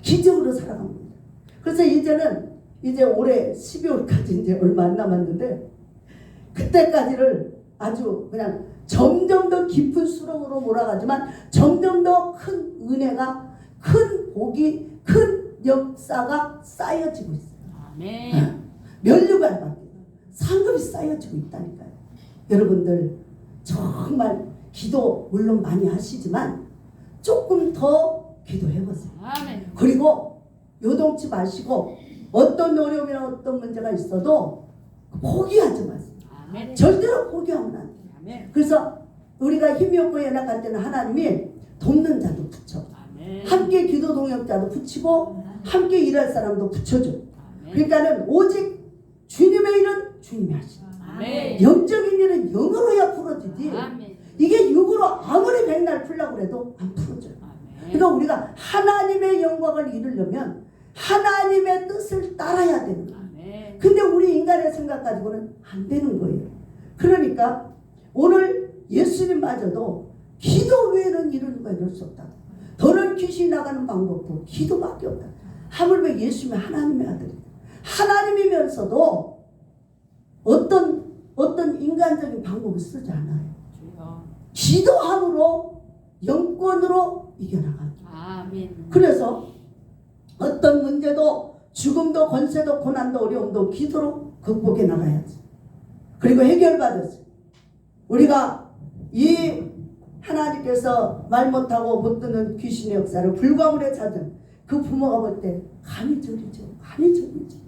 기적으로 살아갑니다. 그래서 이제는 이제 올해 12월까지 이제 얼마 안 남았는데 그때까지를 아주 그냥 점점 더 깊은 수렁으로 몰아가지만 점점 더 큰 은혜가, 큰 복이, 큰 역사가 쌓여지고 있어요. 아멘. 면류관 받고 상급이 쌓여지고 있다니까요. 여러분들 정말 기도 물론 많이 하시지만 조금 더 기도해보세요. 아멘. 그리고 요동치 마시고 어떤 어려움이나 어떤 문제가 있어도 포기하지 마세요. 아멘. 절대로 포기하면 안 돼요. 아멘. 그래서 우리가 힘이 없고 연약할 때는 하나님이 돕는 자도 붙여, 아멘. 함께 기도 동역자도 붙이고 함께 일할 사람도 붙여줘. 아멘. 그러니까는 오직 주님의 일은 주님이 하시고 아멘. 영적인 일은 영으로야 풀어지지. 아멘. 이게 육으로 아무리 백날 풀려고 해도 안 풀어져요. 아멘. 그러니까 우리가 하나님의 영광을 이루려면 하나님의 뜻을 따라야 되는 거예요. 아멘. 근데 우리 인간의 생각 가지고는 안 되는 거예요. 그러니까 오늘 예수님마저도 기도 외에는 이루는 거 이룰 수 없다. 더러운 귀신이 나가는 방법도 기도밖에 없다. 하물며 예수님이 하나님의 아들이다. 하나님이면서도 어떤 인간적인 방법을 쓰지 않아요. 주여. 기도함으로 영권으로 이겨나가요. 아멘. 그래서 어떤 문제도 죽음도 권세도 고난도 어려움도 기도로 극복해 나가야지. 그리고 해결받았어요. 우리가 이 하나님께서 말 못하고 못 듣는 귀신의 역사를 불광물에 찾은 그 부모가 볼 때 감히 저리죠. 감히 저리죠.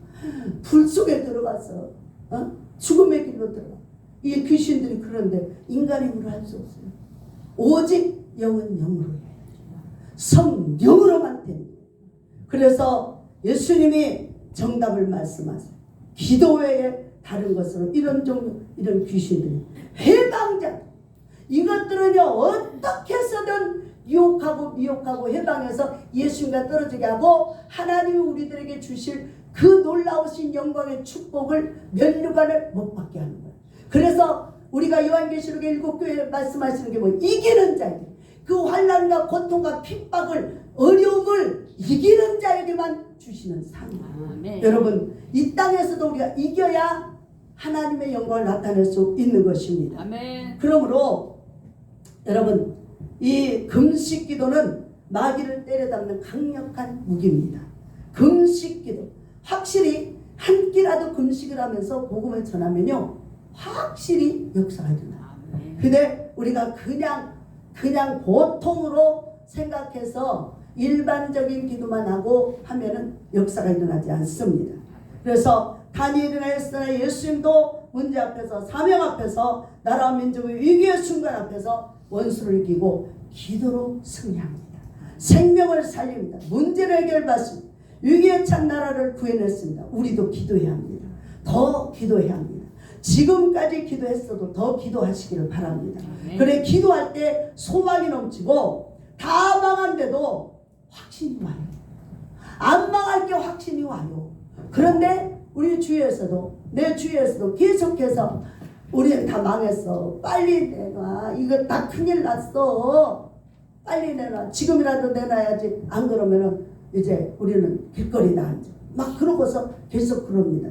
불 속에 들어가서 죽음의 길로 들어가. 이 귀신들이 그런데 인간의 힘으로 할 수 없어요. 오직 영은 영으로 해요. 성령으로만 됩니다. 그래서 예수님이 정답을 말씀하세요. 기도 외에 다른 것으로 이런 종류, 이런 귀신들이 해방자, 이것들은요 어떻게 해서든 유혹하고 미혹하고 해방해서 예수님과 떨어지게 하고 하나님이 우리들에게 주실 그 놀라우신 영광의 축복을 면류관을 못 받게 하는 거예요. 그래서 우리가 요한계시록의 7교회에 말씀하시는 게 뭐 이기는 자에게, 그 환난과 고통과 핍박을 어려움을 이기는 자에게만 주시는 상이에요. 아멘. 여러분 이 땅에서도 우리가 이겨야 하나님의 영광을 나타낼 수 있는 것입니다. 아멘. 그러므로 여러분 이 금식 기도는 마귀를 때려잡는 강력한 무기입니다. 금식 기도 확실히 한 끼라도 금식을 하면서 복음을 전하면요 확실히 역사가 일어나요. 아멘. 근데 우리가 그냥 보통으로 생각해서 일반적인 기도만 하고 하면은 역사가 일어나지 않습니다. 그래서 다니엘이나 에스더나 예수님도 문제 앞에서 사명 앞에서 나라와 민족의 위기의 순간 앞에서 원수를 이기고 기도로 승리합니다. 생명을 살립니다. 문제를 해결받습니다. 위기에 찬 나라를 구해냈습니다. 우리도 기도해야 합니다. 더 기도해야 합니다. 지금까지 기도했어도 더 기도하시기를 바랍니다. 그래 기도할 때 소망이 넘치고 다 망한데도 확신이 와요. 안 망할 게 확신이 와요. 그런데 우리 주위에서도 내 주위에서도 계속해서 우리는 다 망했어. 빨리 내놔. 이거 다 큰일 났어. 빨리 내놔. 지금이라도 내놔야지. 안 그러면은 이제 우리는 길거리에 앉아. 막 그러고서 계속 그럽니다.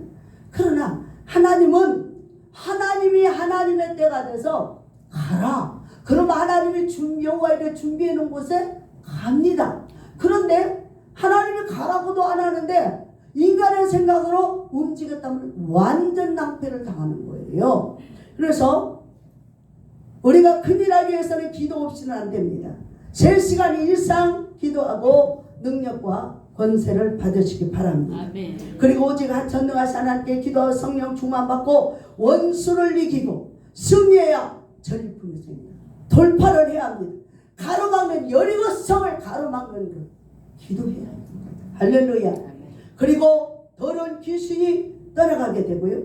그러나 하나님은 하나님이 하나님의 때가 돼서 가라. 그러면 하나님이 여호와에게 준비해 놓은 곳에 갑니다. 그런데 하나님이 가라고도 안 하는데 인간의 생각으로 움직였다면 완전 낭패를 당하는 거예요. 그래서 우리가 큰일 하기 위해서는 기도 없이는 안 됩니다. 3시간 일상 기도하고 능력과 권세를 받으시기 바랍니다. 아멘. 그리고 오직 전능하신 하나님께 기도하고 성령 충만받고 원수를 이기고 승리해야 전리품이 생깁니다. 돌파를 해야 합니다. 가로막는 여리고성을 가로막는 그 기도해야 합니다. 할렐루야. 그리고 더러운 귀신이 떠나가게 되고요.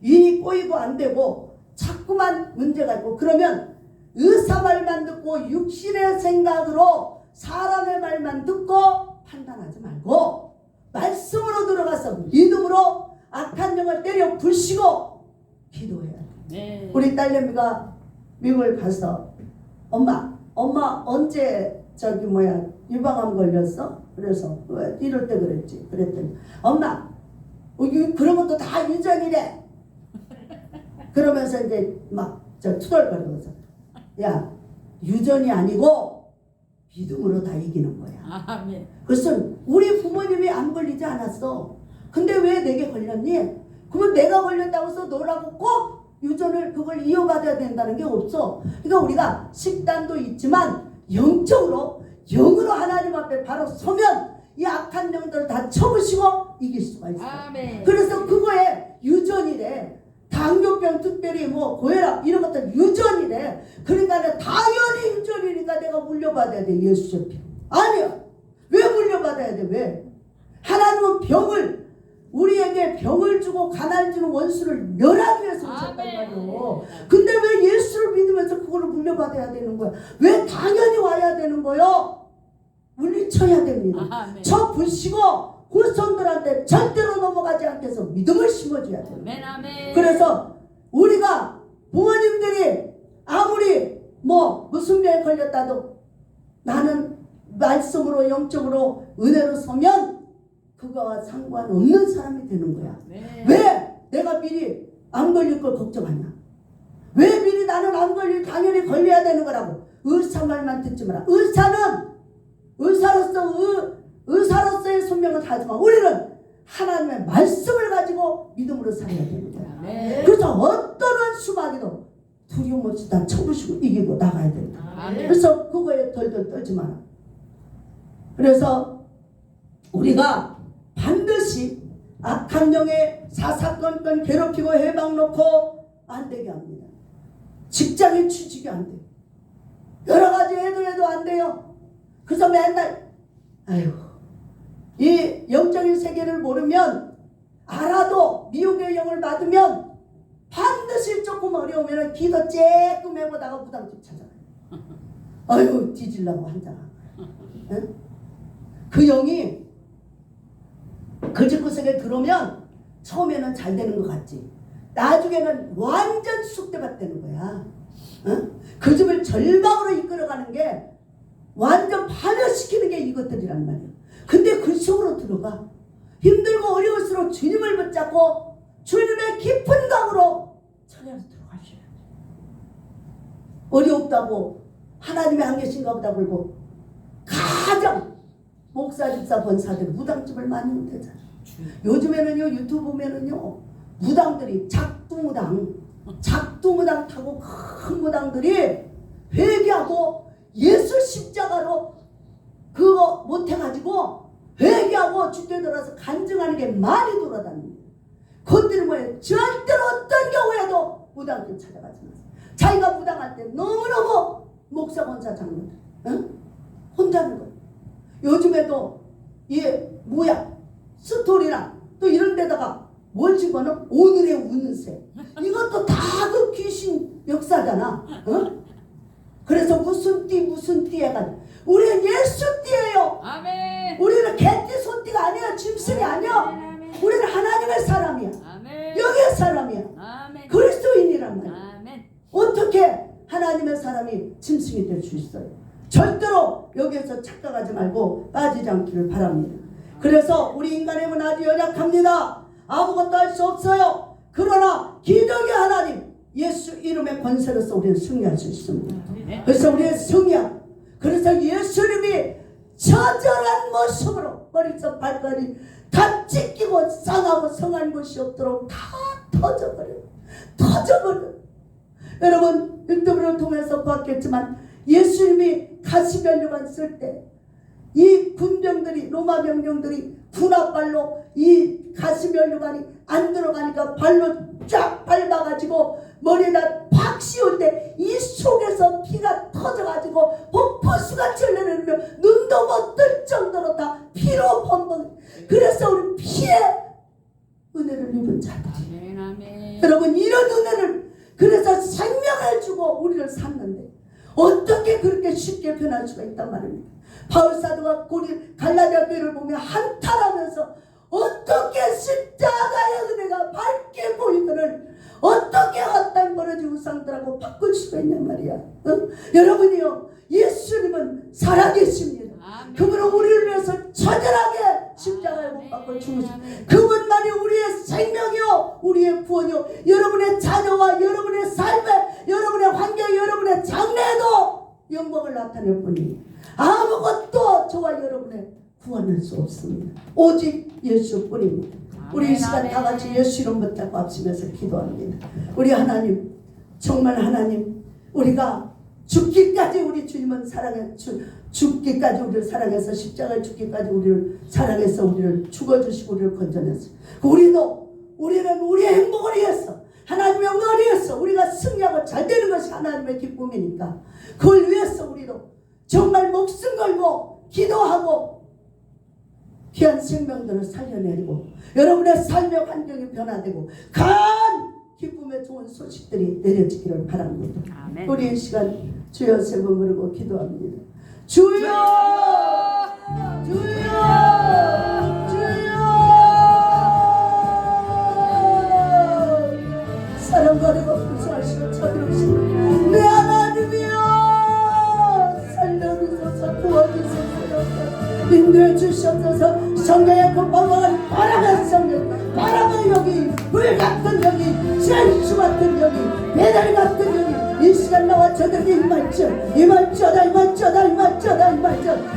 인이 꼬이고 안 되고 자꾸만 문제가 있고 그러면 의사 말만 듣고 육신의 생각으로 사람의 말만 듣고 판단하지 말고 말씀으로 들어가서 믿음으로 악한 영을 때려 부시고 기도해야 돼요. 네. 우리 딸내미가 미국을 가서 엄마 언제 유방암 걸렸어? 그래서 왜 이럴 때 그랬지? 그랬더니 엄마 그런 것도 다 유전이래. 그러면서 이제 막 저 투덜거리면서 야 유전이 아니고 믿음으로 다 이기는 거야. 아멘. 그것은 우리 부모님이 안 걸리지 않았어. 근데 왜 내게 걸렸니? 그러면 내가 걸렸다고 해서 너라고 꼭 유전을 그걸 이어받아야 된다는 게 없어. 그러니까 우리가 식단도 있지만 영적으로 영으로 하나님 앞에 바로 서면 이 악한 영들을 다 쳐부시고 이길 수가 있어. 아멘. 그래서 그거에 유전이래. 당뇨병 특별히 뭐 고혈압 이런 것들 유전이래. 그러니까 당연히 유전이니까 내가 물려받아야 돼. 예수의 피. 아니야. 왜 물려받아야 돼? 왜? 하나님은 병을 우리에게 병을 주고 가난을 주는 원수를 멸하기 위해서 오셨단 말이에요. 근데 왜 예수를 믿으면서 그거를 물려받아야 되는 거야? 왜 당연히 와야 되는 거요? 물리쳐야 됩니다. 아멘. 쳐 부시고 후손들한테 절대로 넘어가지 않게 해서 믿음을 심어줘야 돼요. 아멘. 아멘. 그래서 우리가 부모님들이 아무리 뭐 무슨 병에 걸렸다도 나는 말씀으로 영적으로 은혜로 서면 그거와 상관없는 사람이 되는 거야. 네. 왜 내가 미리 안 걸릴 걸 걱정하냐? 왜 미리 나는 안 걸릴 당연히 걸려야 되는 거라고. 의사 말만 듣지 마라. 의사는 의사로서의 손명을 하지만 우리는 하나님의 말씀을 가지고 믿음으로 살아야 됩니다. 네. 그래서 어떤 수박이도 두려움 없이 다 쳐부시고 이기고 나가야 됩니다. 아멘. 그래서 그거에 덜덜 떨지 마라. 그래서 우리가 반드시 악한 영의 사사건건 괴롭히고 해방 놓고 안 되게 합니다. 직장에 취직이 안 돼. 여러 가지 해도 안 돼요. 그래서 맨날 아이고 이 영적인 세계를 모르면 알아도 미혹의 영을 받으면 반드시 조금 어려우면 기도 쬐끔 해보다가 무당집 찾아가요. 아유 뒤질라고 한다. 응? 그 영이 그 집구석에 들어오면 처음에는 잘 되는 것 같지. 나중에는 완전 쑥대밭 되는 거야. 응? 그 집을 절망으로 이끌어가는 게 완전 파멸시키는 게 이것들이란 말이야. 근데 그 속으로 들어가 힘들고 어려울수록 주님을 붙잡고 주님의 깊은 강으로 찾아서 들어가셔야 돼. 어렵다고 하나님의 안 계신가 보다 그러고 가장 목사 집사 권사들 무당집을 많이 못하잖아. 요즘에는요 유튜브 보면은요 무당들이 작두무당 타고 큰 무당들이 회개하고 예수 십자가로 그거 못해가지고 회개하고 죽게 들어서 간증하는 게 많이 돌아다닙니다. 그것들은 뭐예요? 절대로 어떤 경우에도 무당집 찾아가지 마세요. 자기가 무당할 때 너무너무 목사 권사 장로들 혼자는 거예요. 요즘에도 뭐야 스토리나 또 이런 데다가 뭘 집어넣어? 오늘의 운세. 이것도 다 그 귀신 역사잖아. 그래서 무슨 띠 해가지고 우리는 예수 띠예요. 아멘. 우리는 개띠 소띠가 아니야. 짐승이 아니야. 우리는 하나님의 사람이야. 아멘. 영의 사람이야. 아멘. 그리스도인이란 말이야. 아멘. 어떻게 하나님의 사람이 짐승이 될 수 있어요? 절대로 여기에서 착각하지 말고 빠지지 않기를 바랍니다. 그래서 우리 인간의 힘은 아주 연약합니다. 아무것도 할 수 없어요. 그러나 기적의 하나님 예수 이름의 권세로서 우리는 승리할 수 있습니다. 그래서 우리의 승리야. 그래서 예수님이 처절한 모습으로 머리부터 발까지 다 찢기고 쌍하고 성한 것이 없도록 다 터져버려. 여러분 인터뷰를 통해서 봤겠지만 예수님이 가시면류관 쓸 때 이 군병들이 로마 병병들이 군합발로 이 가시면류관이 안 들어가니까 발로 쫙 밟아가지고 머리에다 팍 씌울 때 이 속에서 피가 터져가지고 폭포수같이 흘러내리며 눈도 못 뜰 정도로 다 피로 범벅. 그래서 우리 피에 은혜를 입은 자들이 아멘. 아멘. 여러분 이런 은혜를 그래서 생명을 주고 우리를 샀는데 어떻게 그렇게 쉽게 변할 수가 있단 말입니까? 바울사도가 갈라디아 교회를 보며 한탄하면서 어떻게 십자가의 은혜가 밝게 보이거늘 어떻게 어떤 버러지 우상들하고 바꿀 수가 있냔 말이야. 여러분이요 예수님은 살아계십니다. 아멘. 그분은 우리를 위해서 처절하게 십자가에 못 박고 죽으신 그분만이 우리의 생명이요 우리의 구원이요 여러분의 자녀와 여러분의 삶에 여러분의 환경 여러분의 장래에도 영광을 나타낼 뿐이 아무것도 저와 여러분의 구원할 수 없습니다. 오직 예수뿐입니다. 우리 이 시간 다 같이 예수 이름 붙잡고 합심해서 기도합니다. 우리 하나님 정말 하나님 우리가 죽기까지 우리 주님은 사랑해 죽기까지 우리를 사랑해서 십자가에 죽기까지 우리를 사랑해서 우리를 죽어주시고 우리를 건져냈어요. 우리는 우리의 행복을 위해서 하나님의 영광을 위해서 우리가 승리하고 잘 되는 것이 하나님의 기쁨이니까 그걸 위해서 우리도 정말 목숨 걸고 기도하고 귀한 생명들을 살려내리고 여러분의 삶의 환경이 변화되고 강한 기쁨의 좋은 소식들이 내려지기를 바랍니다. 아멘. 우리 이 시간 주여 세 번 부르고 기도합니다. 주여 주여 주여 사랑받고 불쌍하시고 찾으시고 내 하나님이여 살려주소서 도와주소서 인도해 주시옵소서. 성경의 급박한 바람의 성경 바람의 여기 물 같은 여기 센수 같은 여기 배달 같은 여기 이 시간 나와 저들에게 임할지어다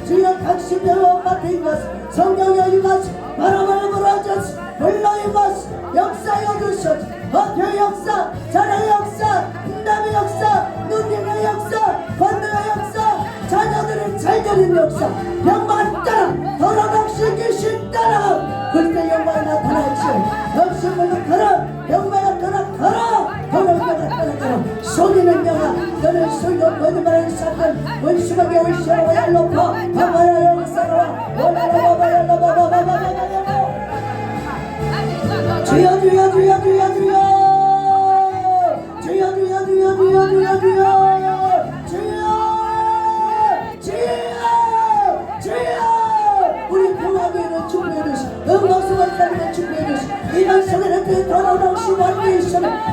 주여 각신대로 맡아 임하소 성령여 임하소 바람을 불어주소 불러 임하소 역사여 주소서 화평의 역사 자랑의 역사 인담의 역사 눈길의 역사 권능의 역사 자녀들을 잘 되는 역사 병만 따라 더러없이 계신 따라 그때 영광이 나타나지 역수문을 걸어 병마가 걸어 더러운 속이는 영아 너는 술고 거짓말하는 사건 원수막에 올시오야 높아 바바야 역사로와 원하라 바바야 주여 주여 주여 주여 주여 주여 주여 주여 주여 주여 주여 주여 우리 평화교회를 축복해주시 영광스러운 삶을 축복해주시 이런 세대를 더러운 없이 완전히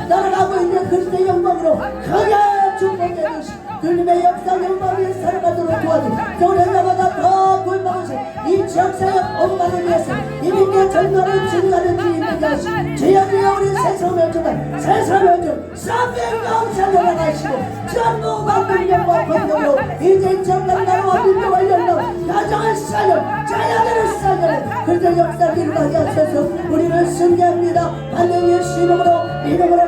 날아가고 있는 그리스도의 영광으로 크게 축복해주시 주님의 역사 영광을 살아가도록 도와주시 교회마다 더 굴망하시 이 지역사회 엄마를 위해서 이민과 전도를 증가하는 주님에게 하시 주여 주여 우리 세상을 주가 세상을 주 300명 살려나가시고 전부 받는 영광 권능으로 이제 정말 나라와 민족을 열러 가정을 살려 자녀들을 살려 그들 역사를 일어나게 하셔서 우리를 승리합니다. 받는 예수 이름으로 믿음으로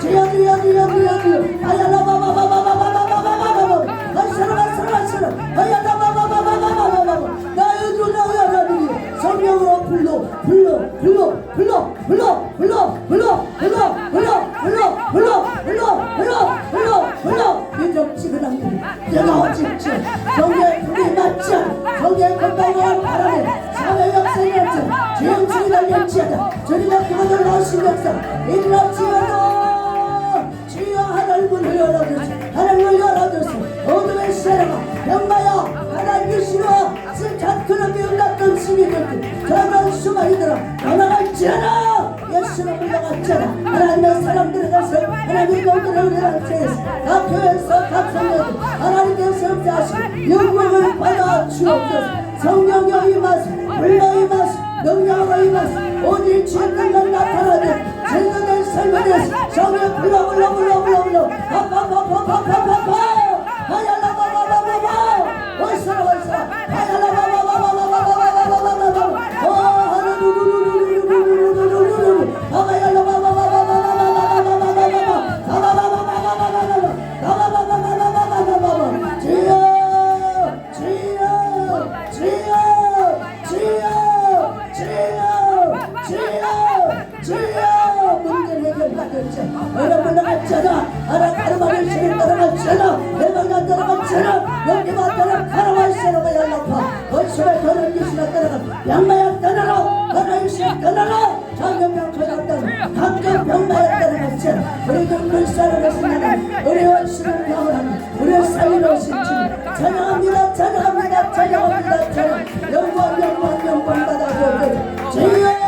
주여 주여 주여 주여 주여 아야라바바바바바바바바바바바바 아사라바사라바사라 아야라바바바바바바바바 나의 주 나의 하나님이 성령으로 불러 민족 지근함들이 내가 어찌지 성경의 불이 맞지 않아 성경의 건강을 바라네 사회 역사에 열자 죄영증이 날렸지하다 주님의 그것을 넣으신 역사 일어나지어라 주여 하나님을 열어주시 하나님을 열어주시 어둠의 세력아 병마야 하나님의 싫어 슬찬 그런 미움 같은 시민들 저런 수많이들아 떠나갈지어라 예수로 물러갔잖아 하나님의 사람들에 가서 하나님의 영들을 우리한테서 각 교회에서 각 성도들 하나님께서 역사하시고 영광을 받아 주옵소서 성령여 임하소 불러 임하소 능력으로 임하소 오직 주의 것 나타나는 제도된 삶에 대해서 성령 불러 파파파파파파파파파 하얄라바바바바바 월서라 하얄라바바바바바바바바바바바 여러분 나갔잖아 아라카르마를 지금 따라갔잖아 대박이 따라갔잖아 여기만 따라가라와 있어라 yar라파 어수의 더러운 기수가 따라가 양마약 따라라 하나의 시간 따라라 장경명 터졌다 각종 병마약 따라갔잖아 우리 그걸 살아가시나가 우리 원수를 경험하는 우리의 살리러 오신 주님 찬양합니다 찬양 영광 받아주옵소서 주여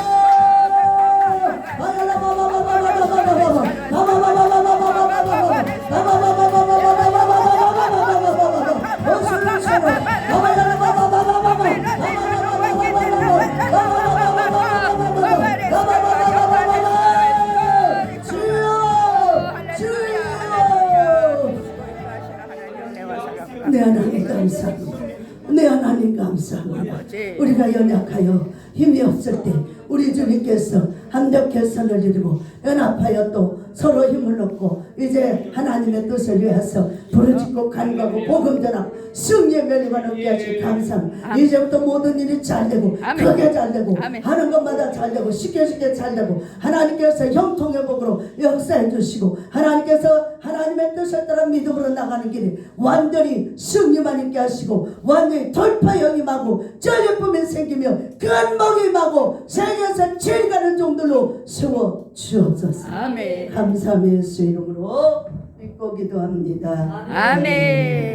연약하여 힘이 없을 때 우리 주님께서 함께 결선을 이루고 연합하여 또 서로 힘을 얻고 이제 하나님의 뜻을 위해서 부르짖고 간구하고 복음 전하고 승리의 멸류관 얻게 하시 감사합니다. 아멘. 이제부터 모든 일이 잘되고 아멘. 크게 잘되고 아멘. 하는 것마다 잘되고 쉽게 잘되고 하나님께서 형통의 복으로 역사해 주시고 하나님께서 하나님의 뜻에 따라 믿음으로 나가는 길이 완전히 승리만 있게 하시고 완전히 돌파형이 임하고 전리품이 생기며 근목이 임하고 세계에서 제일 가는 종들로 세워 주옵소서. 아멘. 감사함의 예수 이름으로 믿고 기도합니다. 아멘.